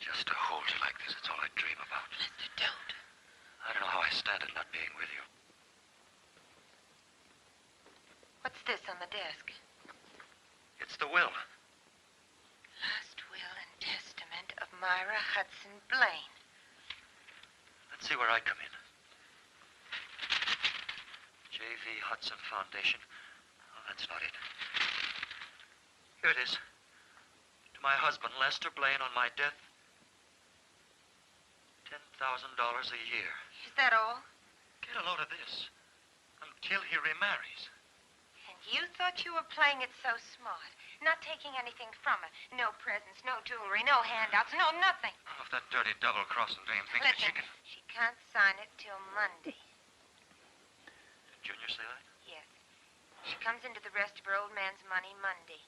[SPEAKER 1] Just to hold you like this, it's all I dream about.
[SPEAKER 6] Lester, don't.
[SPEAKER 1] I don't know how I stand it not being with you.
[SPEAKER 6] What's this on the desk?
[SPEAKER 1] It's the will.
[SPEAKER 6] Last will and testament of Myra Hudson Blaine.
[SPEAKER 1] Let's see where I come in. J.V. Hudson Foundation. Oh, that's not it. Here it is. To my husband, Lester Blaine, on my death, $10,000 a year.
[SPEAKER 6] Is that all?
[SPEAKER 1] Get a load of this. Until he remarries.
[SPEAKER 6] And you thought you were playing it so smart. Not taking anything from her. No presents, no jewelry, no handouts, no nothing.
[SPEAKER 1] Oh, if that dirty double-crossing dame thinks that she
[SPEAKER 6] Listen,
[SPEAKER 1] can...
[SPEAKER 6] she can't sign it till Monday.
[SPEAKER 1] Did Junior say that?
[SPEAKER 6] Yes. She comes into the rest of her old man's money Monday.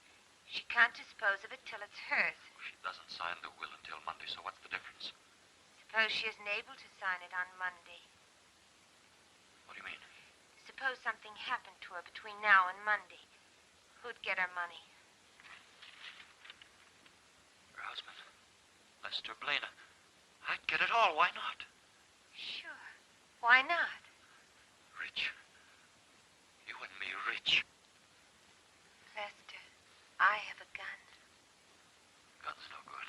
[SPEAKER 6] She can't dispose of it till it's hers.
[SPEAKER 1] She doesn't sign the will until Monday, so what's the difference?
[SPEAKER 6] Suppose she isn't able to sign it on Monday.
[SPEAKER 1] What do you mean?
[SPEAKER 6] Suppose something happened to her between now and Monday. Who'd get her money?
[SPEAKER 1] Her husband, Lester Blaine. I'd get it all. Why not?
[SPEAKER 6] Sure. Why not?
[SPEAKER 1] Rich. You and me rich.
[SPEAKER 6] Lester, I have a gun.
[SPEAKER 1] Gun's no good.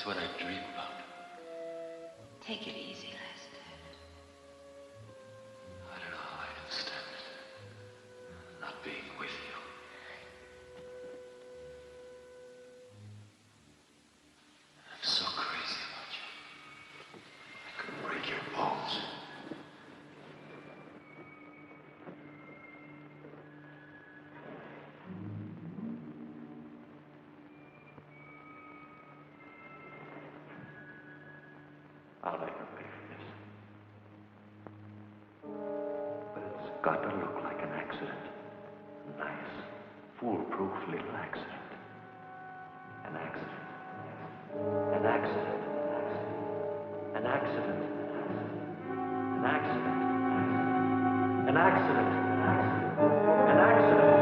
[SPEAKER 1] It's what I dream about.
[SPEAKER 11] Take it easy, Lester.
[SPEAKER 1] I don't know how I can stand it. Not being with you. I'm so crazy about you. I could break your bones. I'll make her pay for this. But it's got to look like an accident. A nice, foolproof little accident. An accident. An accident. An accident. An accident. An accident. An accident. An accident.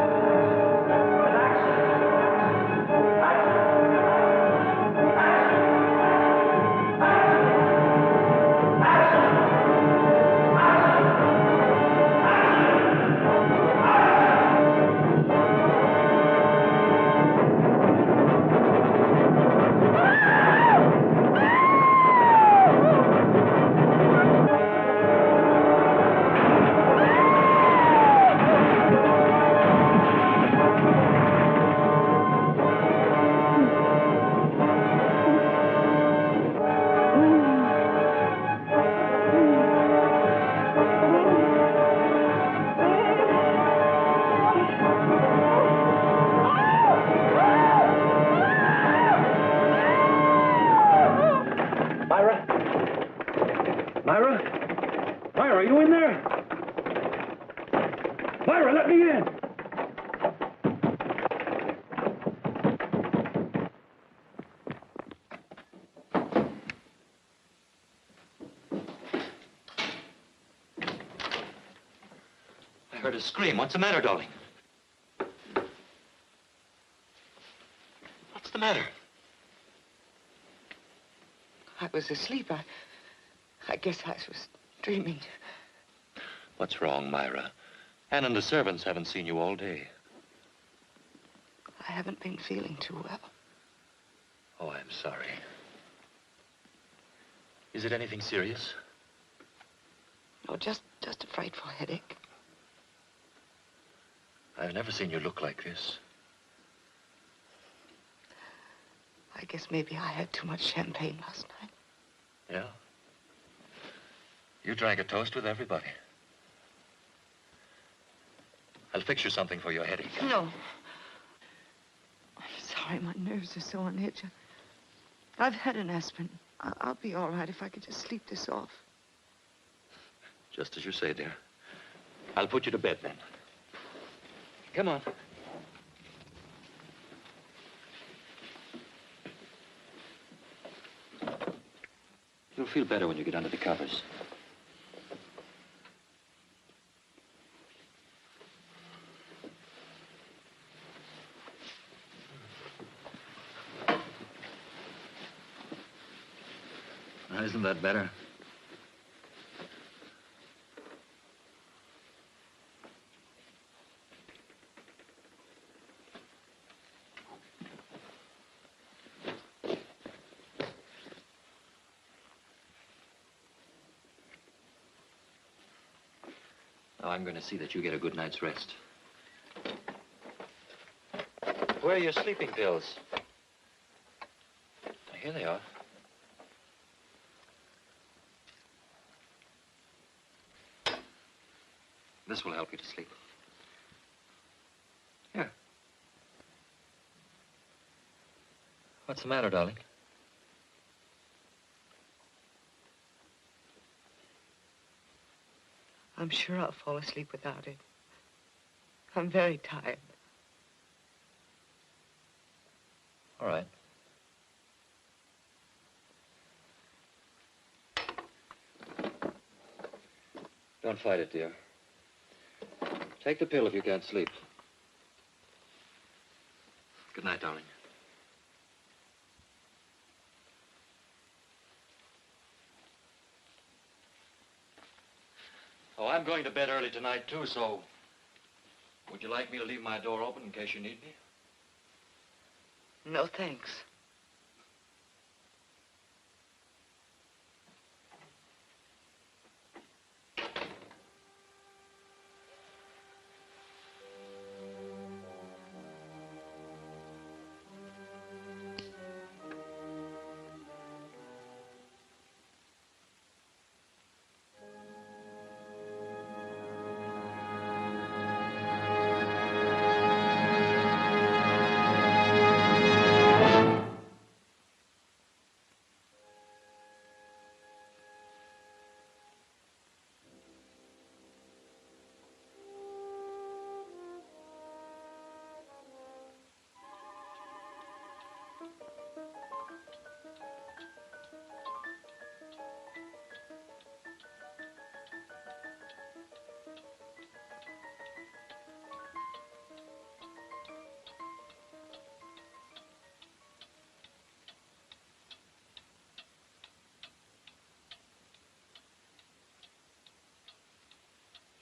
[SPEAKER 1] I heard a scream. What's the matter, darling? What's the matter?
[SPEAKER 5] I was asleep. I guess I was dreaming.
[SPEAKER 1] What's wrong, Myra? Ann and the servants haven't seen you all day.
[SPEAKER 5] I haven't been feeling too well.
[SPEAKER 1] Oh, I'm sorry. Is it anything serious?
[SPEAKER 5] No, just a frightful headache.
[SPEAKER 1] I've never seen you look like this.
[SPEAKER 5] I guess maybe I had too much champagne last night.
[SPEAKER 1] Yeah? You drank a toast with everybody. I'll fix you something for your headache.
[SPEAKER 5] No. I'm sorry, my nerves are so on edge. I've had an aspirin. I'll be all right if I could just sleep this off.
[SPEAKER 1] Just as you say, dear. I'll put you to bed then. Come on. You'll feel better when you get under the covers. Now, isn't that better? Now, I'm going to see that you get a good night's rest. Where are your sleeping pills? Here they are. This will help you to sleep. Here. What's the matter, darling?
[SPEAKER 5] I'm sure I'll fall asleep without it. I'm very tired.
[SPEAKER 1] All right. Don't fight it, dear. Take the pill if you can't sleep. Good night, darling. Oh, I'm going to bed early tonight, too, so would you like me to leave my door open in case you need me?
[SPEAKER 5] No, thanks.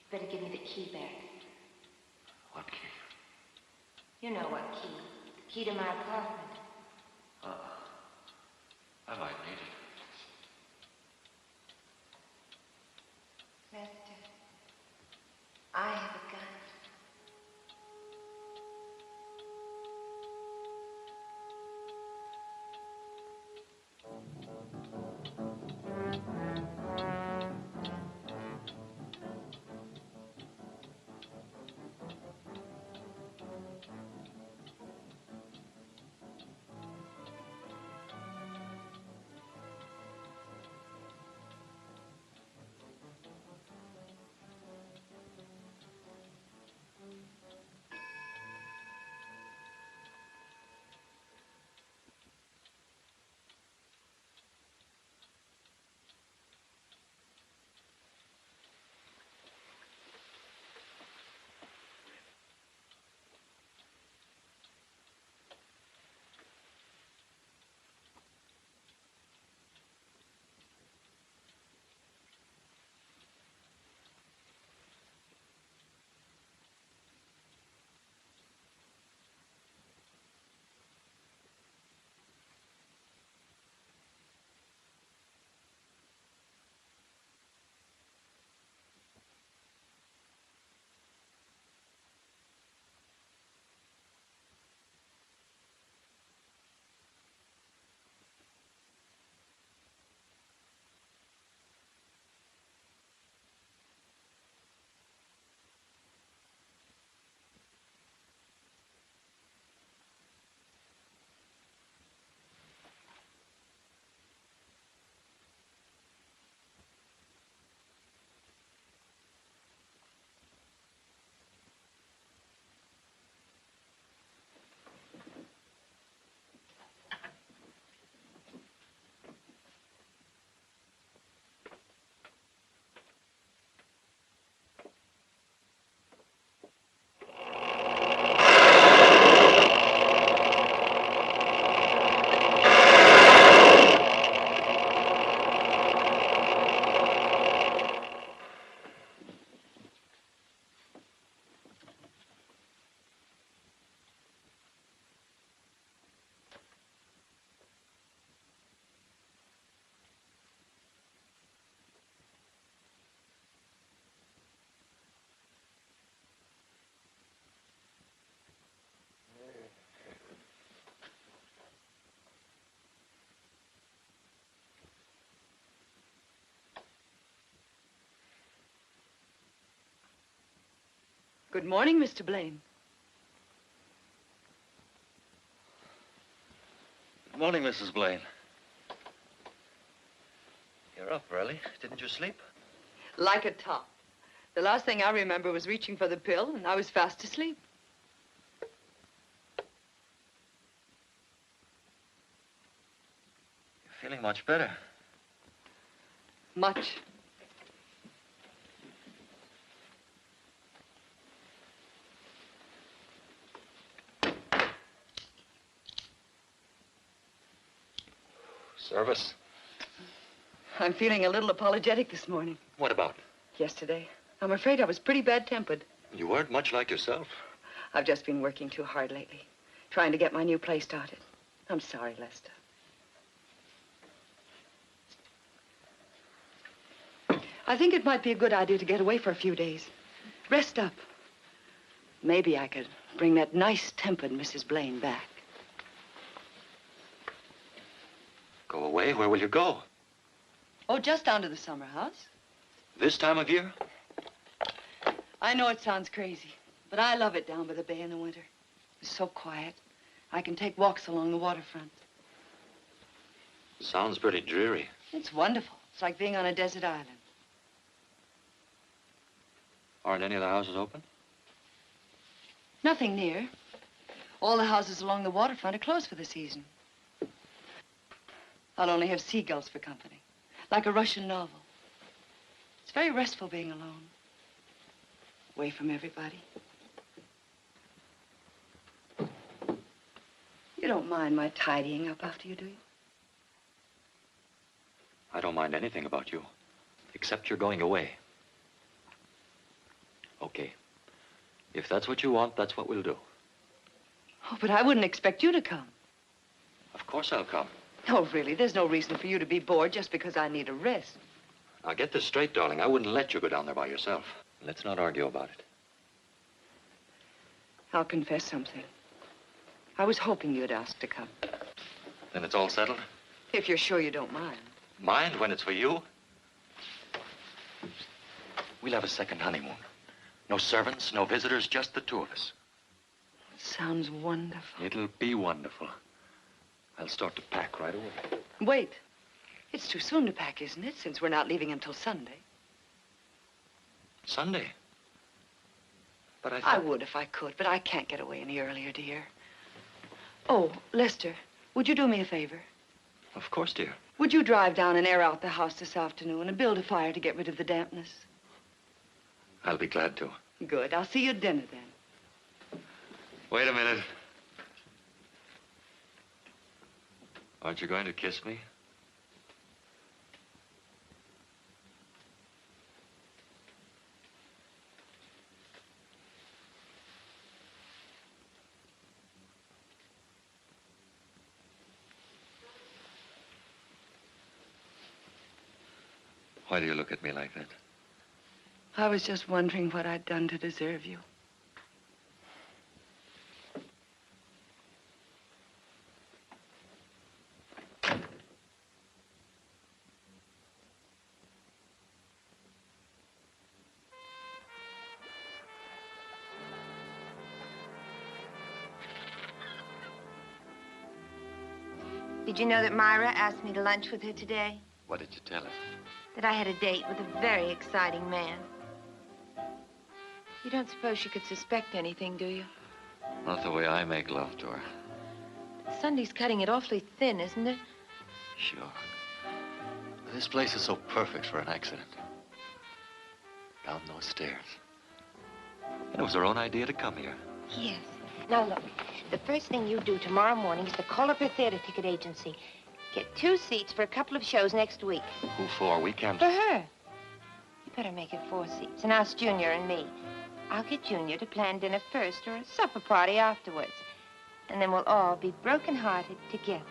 [SPEAKER 11] Better give me the key back.
[SPEAKER 1] What key?
[SPEAKER 11] You know what key. The key to my apartment.
[SPEAKER 1] I might need it.
[SPEAKER 11] Lester, I have a gun.
[SPEAKER 5] Good morning, Mr. Blaine.
[SPEAKER 1] Good morning, Mrs. Blaine. You're up early. Didn't you sleep?
[SPEAKER 5] Like a top. The last thing I remember was reaching for the pill, and I was fast asleep.
[SPEAKER 1] You're feeling much better.
[SPEAKER 5] Much.
[SPEAKER 1] Service?
[SPEAKER 5] I'm feeling a little apologetic this morning.
[SPEAKER 1] What about?
[SPEAKER 5] Yesterday. I'm afraid I was pretty bad-tempered.
[SPEAKER 1] You weren't much like yourself.
[SPEAKER 5] I've just been working too hard lately, trying to get my new play started. I'm sorry, Lester. I think it might be a good idea to get away for a few days. Rest up. Maybe I could bring that nice-tempered Mrs. Blaine back.
[SPEAKER 1] Go away? Where will you go?
[SPEAKER 5] Oh, just down to the summer house.
[SPEAKER 1] This time of year?
[SPEAKER 5] I know it sounds crazy, but I love it down by the bay in the winter. It's so quiet. I can take walks along the waterfront.
[SPEAKER 1] Sounds pretty dreary.
[SPEAKER 5] It's wonderful. It's like being on a desert island.
[SPEAKER 1] Aren't any of the houses open?
[SPEAKER 5] Nothing near. All the houses along the waterfront are closed for the season. I'll only have seagulls for company, like a Russian novel. It's very restful being alone, away from everybody. You don't mind my tidying up after you, do you?
[SPEAKER 1] I don't mind anything about you, except you're going away. Okay. If that's what you want, that's what we'll do.
[SPEAKER 5] Oh, but I wouldn't expect you to come.
[SPEAKER 1] Of course I'll come.
[SPEAKER 5] Oh, really? There's no reason for you to be bored just because I need a rest.
[SPEAKER 1] Now, get this straight, darling. I wouldn't let you go down there by yourself. Let's not argue about it.
[SPEAKER 5] I'll confess something. I was hoping you'd ask to come.
[SPEAKER 1] Then it's all settled?
[SPEAKER 5] If you're sure you don't mind.
[SPEAKER 1] Mind when it's for you? We'll have a second honeymoon. No servants, no visitors, just the two of us.
[SPEAKER 5] Sounds wonderful.
[SPEAKER 1] It'll be wonderful. I'll start to pack right away.
[SPEAKER 5] Wait. It's too soon to pack, isn't it, since we're not leaving until Sunday?
[SPEAKER 1] Sunday? But
[SPEAKER 5] I would if I could, but I can't get away any earlier, dear. Oh, Lester, would you do me a favor?
[SPEAKER 1] Of course, dear.
[SPEAKER 5] Would you drive down and air out the house this afternoon and build a fire to get rid of the dampness?
[SPEAKER 1] I'll be glad to.
[SPEAKER 5] Good. I'll see you at dinner then.
[SPEAKER 1] Wait a minute. Aren't you going to kiss me? Why do you look at me like that?
[SPEAKER 5] I was just wondering what I'd done to deserve you.
[SPEAKER 6] Did you know that Myra asked me to lunch with her today?
[SPEAKER 1] What did you tell her?
[SPEAKER 6] That I had a date with a very exciting man. You don't suppose she could suspect anything, do you?
[SPEAKER 1] Not the way I make love to her.
[SPEAKER 6] Sunday's cutting it awfully thin, isn't it?
[SPEAKER 1] Sure. This place is so perfect for an accident. Down those stairs. And it was her own idea to come here.
[SPEAKER 11] Yes. Now, look, the first thing you do tomorrow morning is to call up her theater ticket agency. Get 2 seats for a couple of shows next week.
[SPEAKER 1] Who for? We can't...
[SPEAKER 11] For her. You better make it 4 seats and ask Junior and me. I'll get Junior to plan dinner first or a supper party afterwards. And then we'll all be broken-hearted together.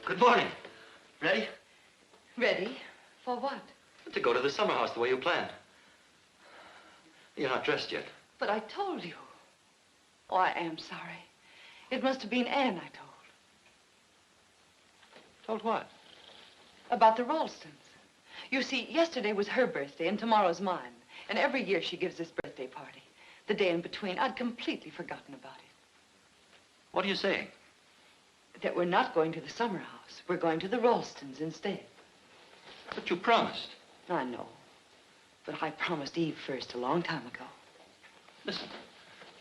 [SPEAKER 1] Good morning. Ready?
[SPEAKER 5] Ready? For what?
[SPEAKER 1] To go to the summer house the way you planned. You're not dressed yet.
[SPEAKER 5] But I told you. Oh, I am sorry. It must have been Anne I told.
[SPEAKER 1] Told what?
[SPEAKER 5] About the Ralstons. You see, yesterday was her birthday and tomorrow's mine. And every year she gives this birthday party. The day in between, I'd completely forgotten about it.
[SPEAKER 1] What are you saying?
[SPEAKER 5] That we're not going to the summer house. We're going to the Ralstons instead.
[SPEAKER 1] But you promised.
[SPEAKER 5] I know. But I promised Eve first a long time ago.
[SPEAKER 1] Listen,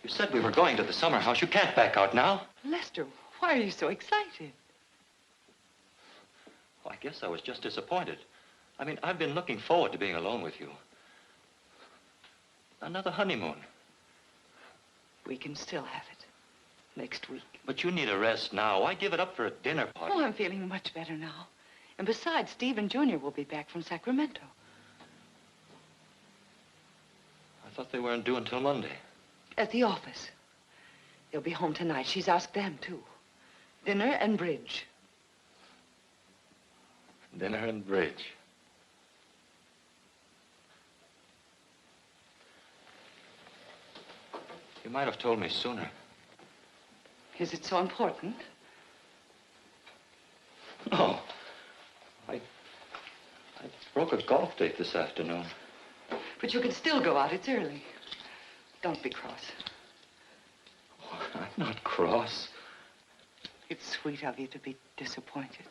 [SPEAKER 1] you said we were going to the summer house. You can't back out now.
[SPEAKER 5] Lester, why are you so excited?
[SPEAKER 1] Well, I guess I was just disappointed. I mean, I've been looking forward to being alone with you. Another honeymoon.
[SPEAKER 5] We can still have it. Next week.
[SPEAKER 1] But you need a rest now. Why give it up for a dinner party?
[SPEAKER 5] Oh, I'm feeling much better now. And besides, Steve and Junior will be back from Sacramento.
[SPEAKER 1] I thought they weren't due until Monday.
[SPEAKER 5] At the office. They'll be home tonight. She's asked them, too. Dinner and bridge.
[SPEAKER 1] Dinner and bridge. You might have told me sooner.
[SPEAKER 5] Is it so important?
[SPEAKER 1] No. I broke a golf date this afternoon.
[SPEAKER 5] But you can still go out. It's early. Don't be cross.
[SPEAKER 1] Oh, I'm not cross.
[SPEAKER 5] It's sweet of you to be disappointed.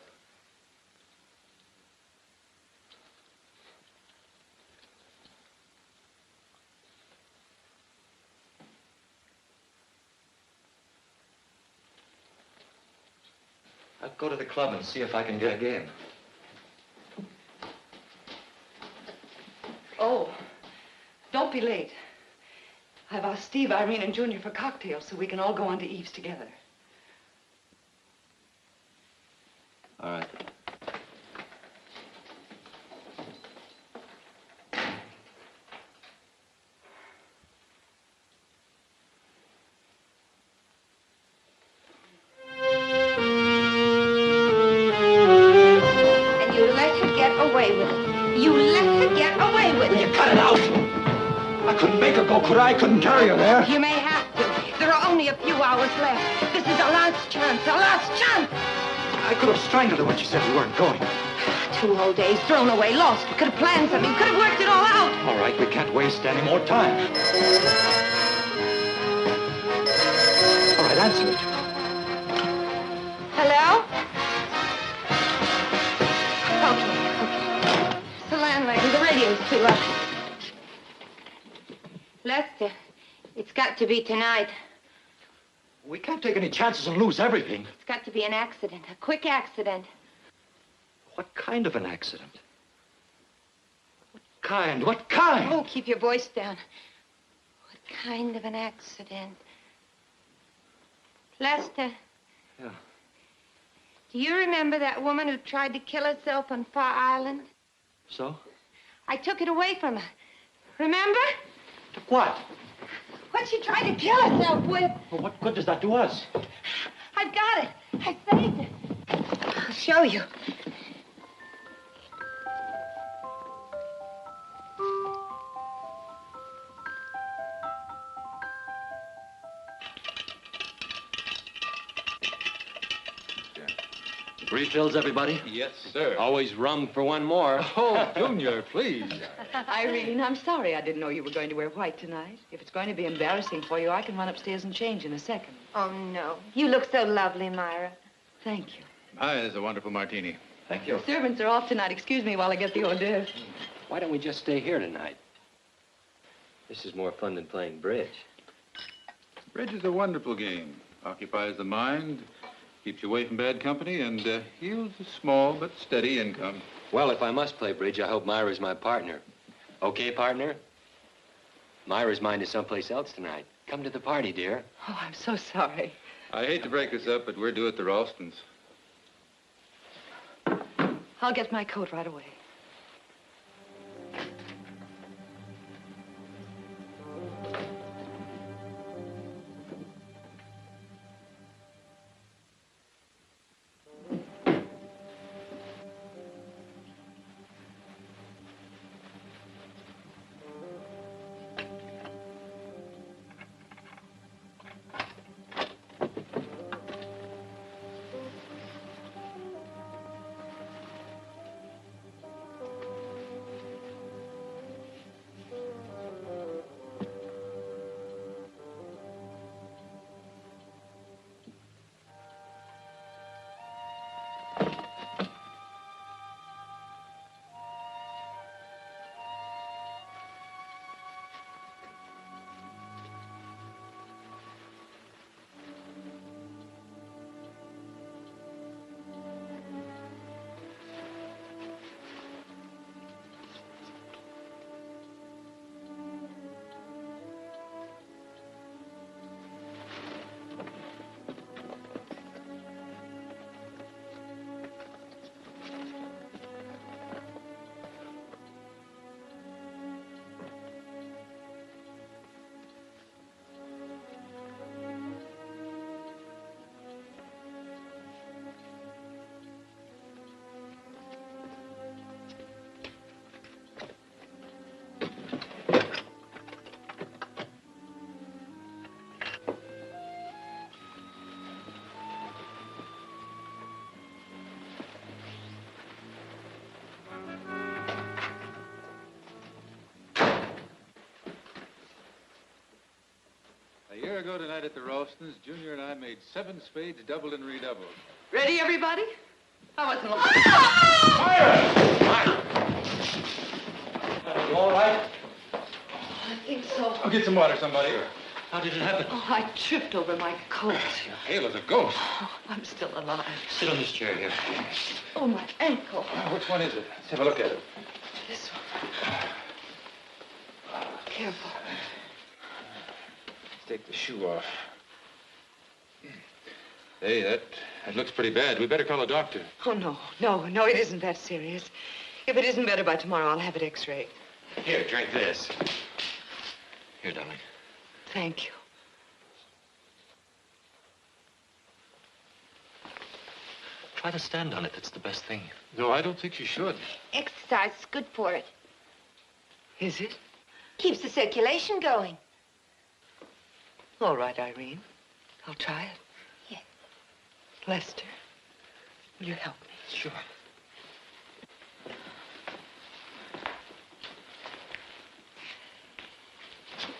[SPEAKER 1] I'll go to the club and see if I can get a game.
[SPEAKER 5] Oh, don't be late. I've asked Steve, Irene, and Junior for cocktails so we can all go on to Eve's together.
[SPEAKER 1] All right.
[SPEAKER 6] And you let her get away with it. You let her get away with it.
[SPEAKER 1] Will you cut it out? I couldn't make her go, could I? I couldn't carry her there.
[SPEAKER 6] You may have to. There are only a few hours left. This is our last chance. Our last chance.
[SPEAKER 1] I could have strangled her when she said we weren't going.
[SPEAKER 6] 2 whole days thrown away, lost. We could have planned something. We could have worked it all out.
[SPEAKER 1] All right, we can't waste any more time. All right, answer it.
[SPEAKER 6] Hello? Okay. It's the landlady. The radio's too loud. Lester, it's got to be tonight.
[SPEAKER 1] We can't take any chances and lose everything.
[SPEAKER 6] It's got to be an accident, a quick accident.
[SPEAKER 1] What kind of an accident? What kind? What kind?
[SPEAKER 6] Oh, keep your voice down. What kind of an accident? Lester.
[SPEAKER 1] Yeah.
[SPEAKER 6] Do you remember that woman who tried to kill herself on Far Island?
[SPEAKER 1] So?
[SPEAKER 6] I took it away from her. Remember?
[SPEAKER 1] Took what?
[SPEAKER 6] What she tried to kill herself with.
[SPEAKER 1] Well, what good does that do us?
[SPEAKER 6] I've got it. I saved it. I'll show you.
[SPEAKER 1] Refills, everybody?
[SPEAKER 10] Yes, sir.
[SPEAKER 13] Always rum for one more.
[SPEAKER 10] Oh, Junior, please.
[SPEAKER 5] Irene, I'm sorry I didn't know you were going to wear white tonight. If it's going to be embarrassing for you, I can run upstairs and change in a second.
[SPEAKER 6] Oh, no. You look so lovely, Myra.
[SPEAKER 5] Thank you.
[SPEAKER 10] Hi, it's a wonderful martini.
[SPEAKER 1] Thank you.
[SPEAKER 5] The servants are off tonight. Excuse me while I get the hors d'oeuvres.
[SPEAKER 13] Why don't we just stay here tonight? This is more fun than playing bridge.
[SPEAKER 10] Bridge is a wonderful game. Occupies the mind, keeps you away from bad company, and yields a small but steady income.
[SPEAKER 13] Well, if I must play bridge, I hope Myra's my partner. Okay, partner? Myra's mind is someplace else tonight. Come to the party, dear.
[SPEAKER 5] Oh, I'm so sorry.
[SPEAKER 10] I hate to break this up, but we're due at the Ralstons.
[SPEAKER 5] I'll get my coat right away.
[SPEAKER 10] ago tonight at the Ralstons, Junior and I made 7 spades, doubled and redoubled.
[SPEAKER 5] Ready, everybody? I wasn't long.
[SPEAKER 10] You all right?
[SPEAKER 5] I think so.
[SPEAKER 10] I'll get some water, somebody.
[SPEAKER 1] How did it happen?
[SPEAKER 5] Oh, I tripped over my coat.
[SPEAKER 10] You're pale as a ghost.
[SPEAKER 5] Oh, I'm still alive.
[SPEAKER 1] Sit on this chair here.
[SPEAKER 5] Oh, my ankle.
[SPEAKER 10] Which one is it? Let's have a look at it.
[SPEAKER 5] This one. Careful.
[SPEAKER 10] Let's take the shoe off. Hey, that looks pretty bad. We better call a doctor.
[SPEAKER 5] Oh, no, it isn't that serious. If it isn't better by tomorrow, I'll have it x-rayed.
[SPEAKER 13] Here, drink this.
[SPEAKER 1] Here, darling.
[SPEAKER 5] Thank you.
[SPEAKER 1] Try to stand on it. It's the best thing.
[SPEAKER 10] No, I don't think you should.
[SPEAKER 11] Exercise is good for it.
[SPEAKER 5] Is it?
[SPEAKER 11] Keeps the circulation going.
[SPEAKER 5] All right, Irene. I'll try it.
[SPEAKER 11] Yes.
[SPEAKER 5] Lester, will you help me?
[SPEAKER 1] Sure.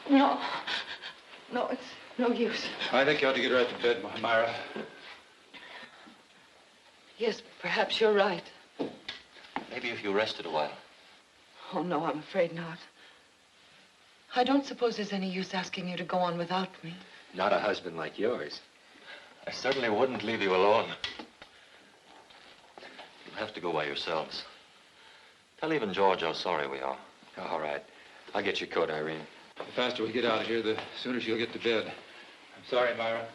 [SPEAKER 5] No, it's no use.
[SPEAKER 10] I think you ought to get right to bed, Myra.
[SPEAKER 5] Yes, perhaps you're right.
[SPEAKER 1] Maybe if you rested a while.
[SPEAKER 5] Oh, no, I'm afraid not. I don't suppose there's any use asking you to go on without me.
[SPEAKER 13] Not a husband like yours.
[SPEAKER 1] I certainly wouldn't leave you alone. You'll have to go by yourselves. Tell even George how sorry we are.
[SPEAKER 13] All right. I'll get your coat, Irene.
[SPEAKER 10] The faster we get out of here, the sooner she'll get to bed. I'm sorry, Myra.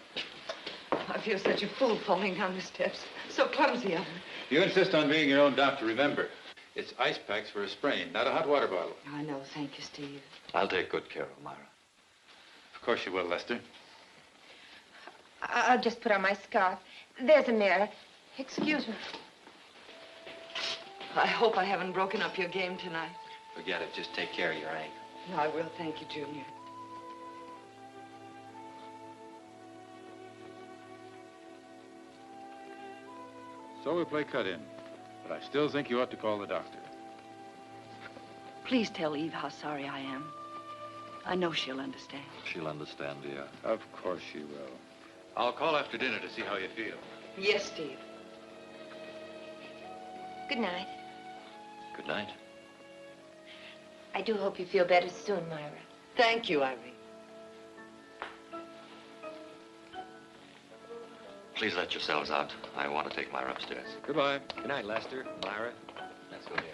[SPEAKER 5] I feel such a fool falling down the steps. So clumsy of me.
[SPEAKER 10] You insist on being your own doctor, remember. It's ice packs for a sprain, not a hot water bottle.
[SPEAKER 5] I know. Thank you, Steve.
[SPEAKER 1] I'll take good care of Myra.
[SPEAKER 10] Of course you will, Lester.
[SPEAKER 11] I'll just put on my scarf. There's a mirror. Excuse me.
[SPEAKER 5] I hope I haven't broken up your game tonight.
[SPEAKER 13] Forget it. Just take care of your ankle.
[SPEAKER 5] No, I will. Thank you, Junior.
[SPEAKER 10] So we play cut-in. But I still think you ought to call the doctor.
[SPEAKER 5] Please tell Eve how sorry I am. I know she'll understand.
[SPEAKER 7] She'll understand, dear.
[SPEAKER 10] Of course she will. I'll call after dinner to see how you feel.
[SPEAKER 5] Yes, Steve.
[SPEAKER 11] Good night.
[SPEAKER 1] Good night.
[SPEAKER 11] I do hope you feel better soon, Myra.
[SPEAKER 5] Thank you, Irene.
[SPEAKER 1] Please let yourselves out. I want to take Myra upstairs.
[SPEAKER 10] Goodbye.
[SPEAKER 13] Good night, Lester. Myra. Let's go here.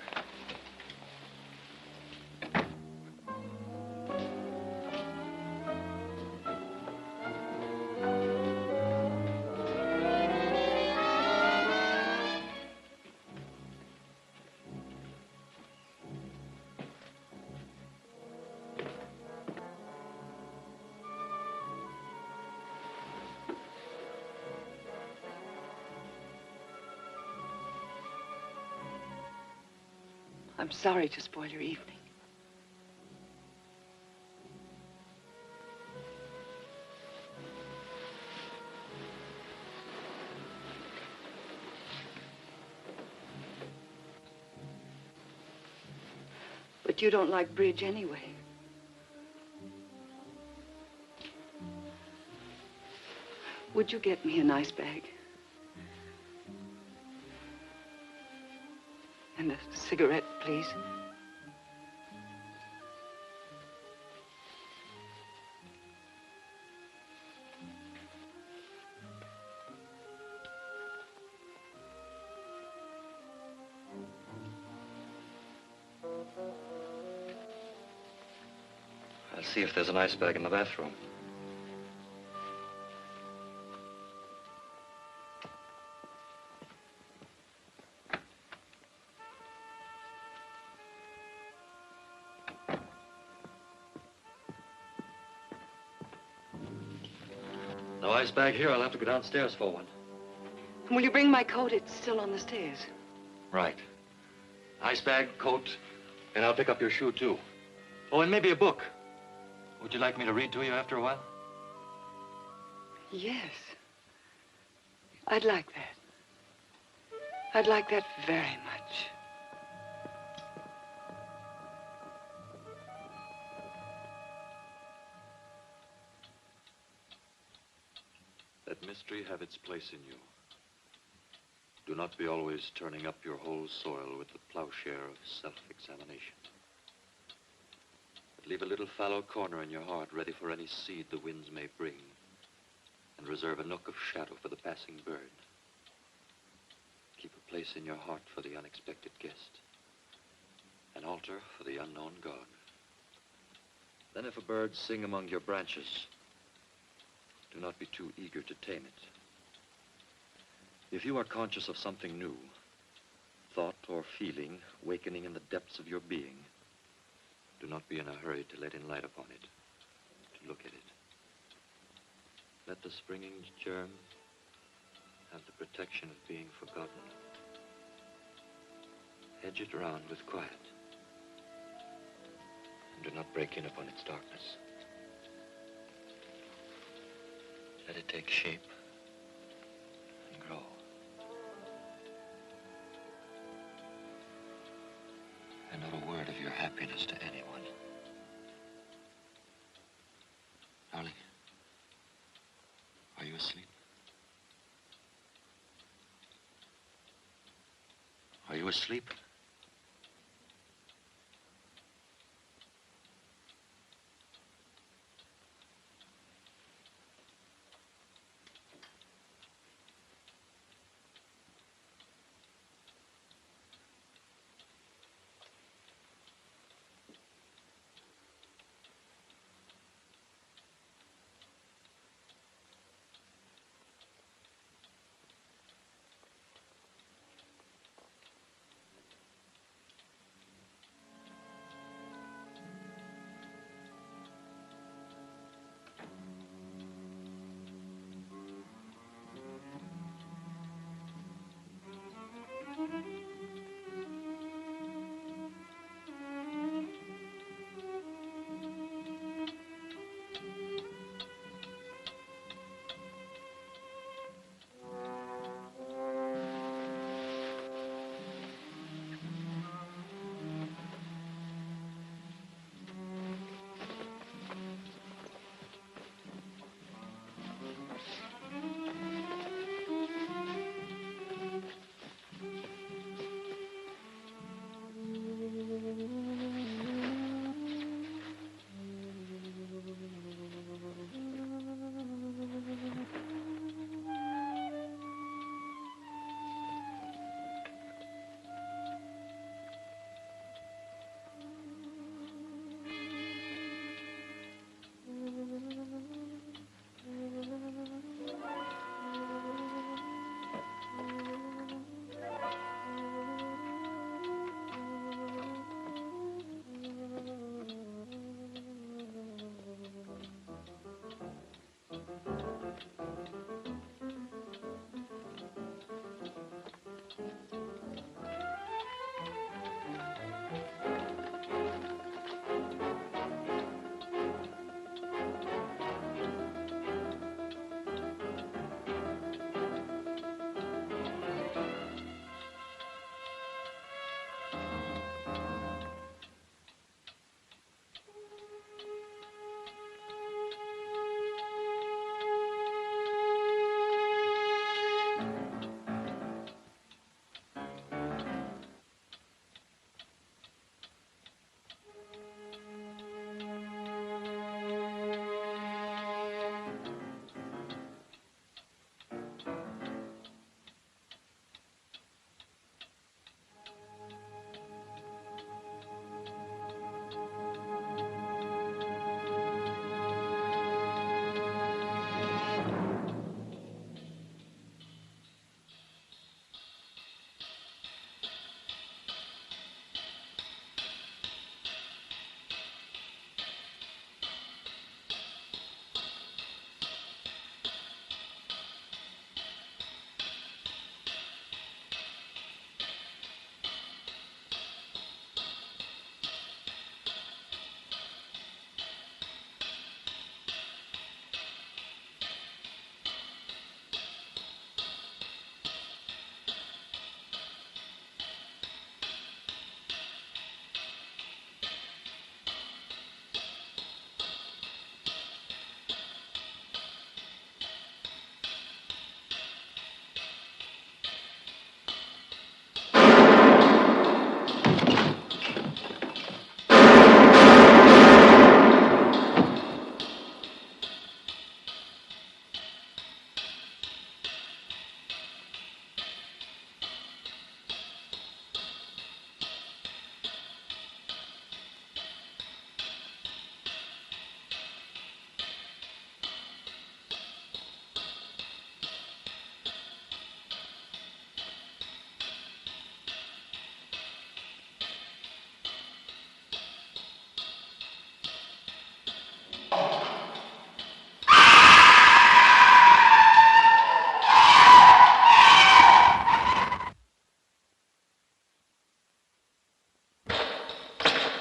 [SPEAKER 5] I'm sorry to spoil your evening. But you don't like bridge anyway. Would you get me a nice bag? And a cigarette, please.
[SPEAKER 1] I'll see if there's an ice bag in the bathroom. No ice bag here. I'll have to go downstairs for one.
[SPEAKER 5] Will you bring my coat? It's still on the stairs.
[SPEAKER 1] Right. Ice bag, coat, and I'll pick up your shoe, too. Oh, and maybe a book. Would you like me to read to you after a while?
[SPEAKER 5] Yes. I'd like that. I'd like that very much.
[SPEAKER 14] industry have its place in you. Do not be always turning up your whole soil with the plowshare of self-examination. But leave a little fallow corner in your heart ready for any seed the winds may bring, and reserve a nook of shadow for the passing bird. Keep a place in your heart for the unexpected guest, an altar for the unknown God. Then if a bird sing among your branches, do not be too eager to tame it. If you are conscious of something new, thought or feeling wakening in the depths of your being, do not be in a hurry to let in light upon it, to look at it. Let the springing germ have the protection of being forgotten. Hedge it round with quiet, and do not break in upon its darkness. Let it take shape and grow. And not a word of your happiness to anyone. Darling, are you asleep? Are you asleep?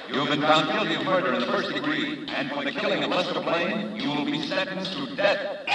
[SPEAKER 15] You have been found guilty of murder in the first degree, and for the killing of Lester Blaine, you will be sentenced to death.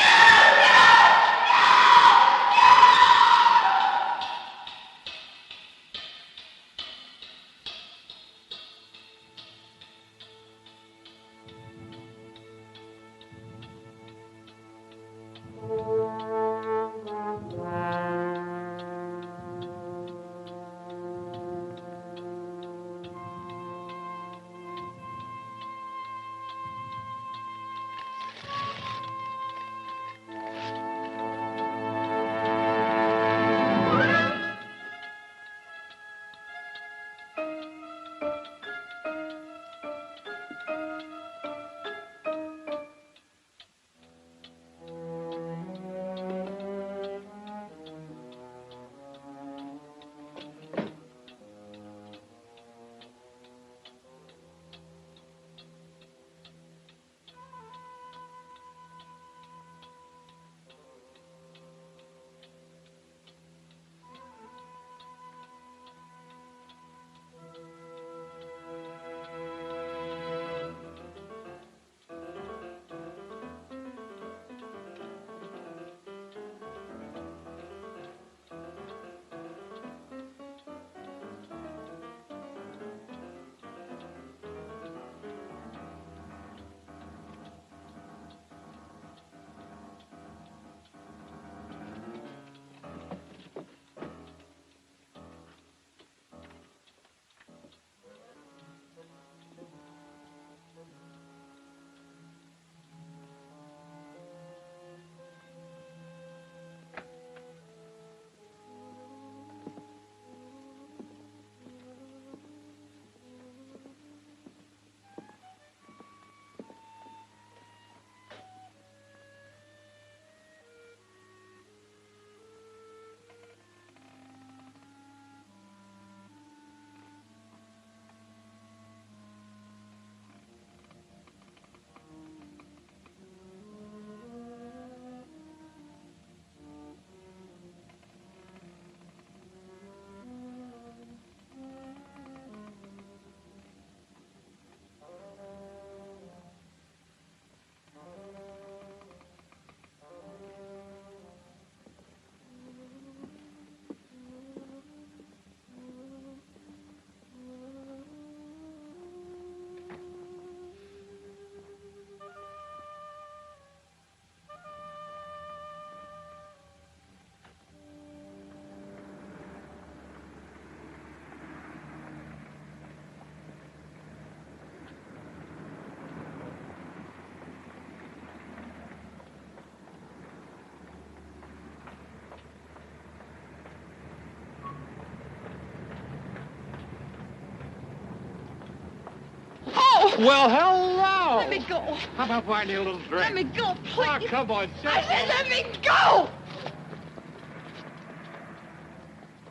[SPEAKER 2] Well, hello.
[SPEAKER 5] Let me go.
[SPEAKER 2] How about buying you a little drink?
[SPEAKER 5] Let me go, please.
[SPEAKER 2] Oh, come on,
[SPEAKER 5] I said let me go!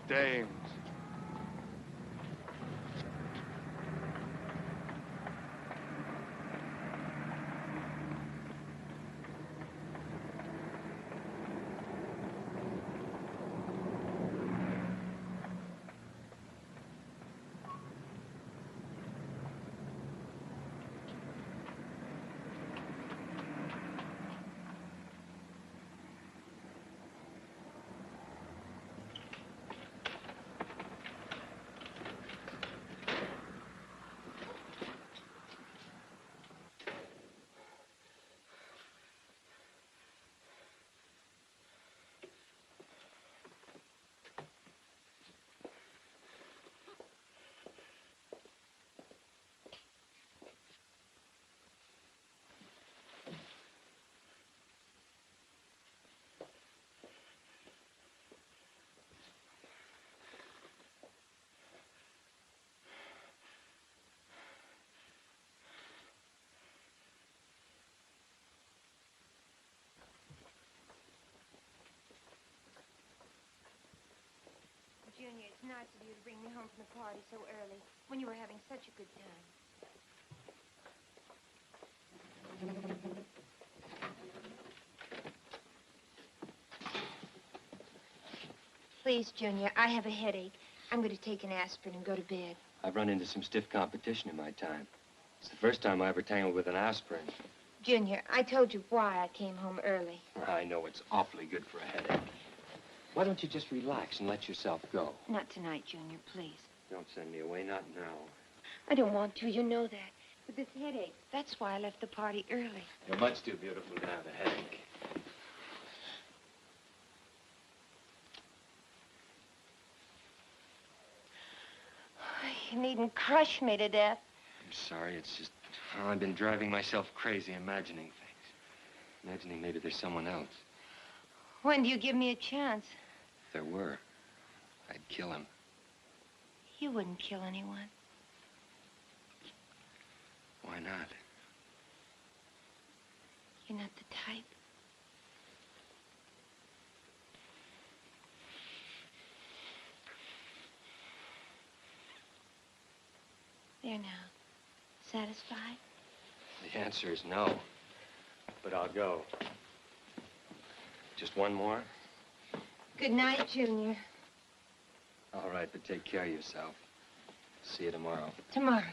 [SPEAKER 2] Dames.
[SPEAKER 11] Junior, it's nice of you to bring me home from the party so early, when you were having such a good time. Please, Junior, I have a headache. I'm going to take an aspirin and go to bed.
[SPEAKER 13] I've run into some stiff competition in my time. It's the first time I ever tangled with an aspirin.
[SPEAKER 11] Junior, I told you why I came home early.
[SPEAKER 13] I know it's awfully good for a headache. Why don't you just relax and let yourself go?
[SPEAKER 11] Not tonight, Junior, please.
[SPEAKER 13] Don't send me away, not now.
[SPEAKER 11] I don't want to, you know that. But this headache, that's why I left the party early.
[SPEAKER 13] You're much too beautiful to have a headache.
[SPEAKER 11] You needn't crush me to death.
[SPEAKER 13] I'm sorry, it's just, well, I've been driving myself crazy imagining things. Imagining maybe there's someone else.
[SPEAKER 11] When do you give me a chance?
[SPEAKER 13] If there were, I'd kill him.
[SPEAKER 11] You wouldn't kill anyone.
[SPEAKER 13] Why not?
[SPEAKER 11] You're not the type. There now. Satisfied?
[SPEAKER 13] The answer is no. But I'll go. Just one more?
[SPEAKER 11] Good night, Junior.
[SPEAKER 13] All right, but take care of yourself. See you tomorrow.
[SPEAKER 11] Tomorrow.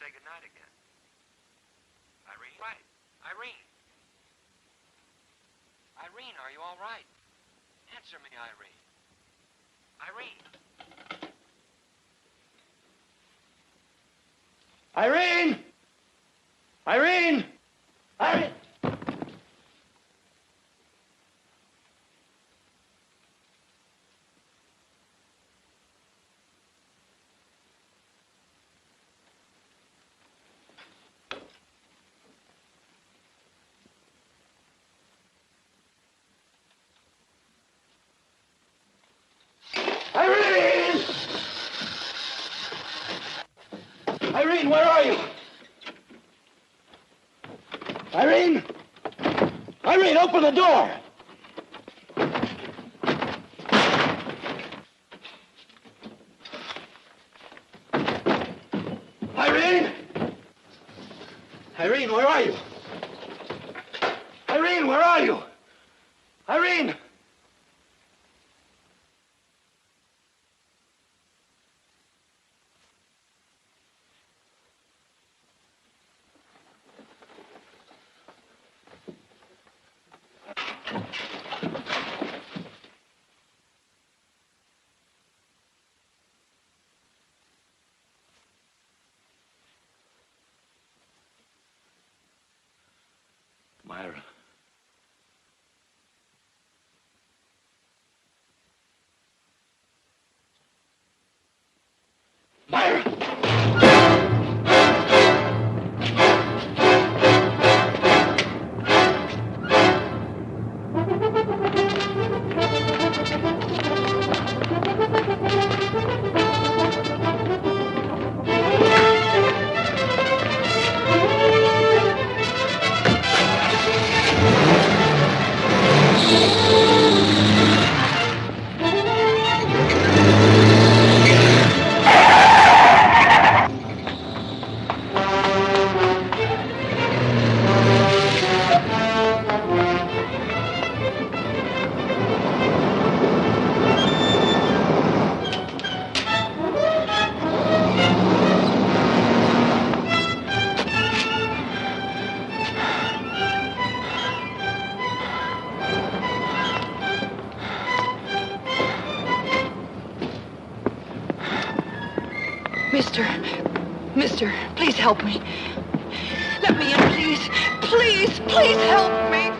[SPEAKER 13] say goodnight again. Irene? Right. Irene. Irene, are you all right? Answer me, Irene. Irene!
[SPEAKER 16] Irene! Irene! Irene! Irene! Irene, where are you? Irene! Irene, open the door! Irene! Irene, where are you? Irene, where are you? Irene!
[SPEAKER 1] Myra.
[SPEAKER 5] Mister, please help me. Let me in, please. Please help me.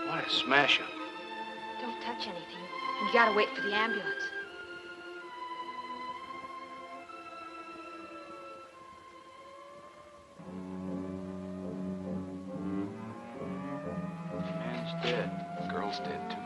[SPEAKER 4] What a smasher.
[SPEAKER 17] Don't touch anything. We gotta wait for the ambulance.
[SPEAKER 10] Man's dead. The girl's dead, too.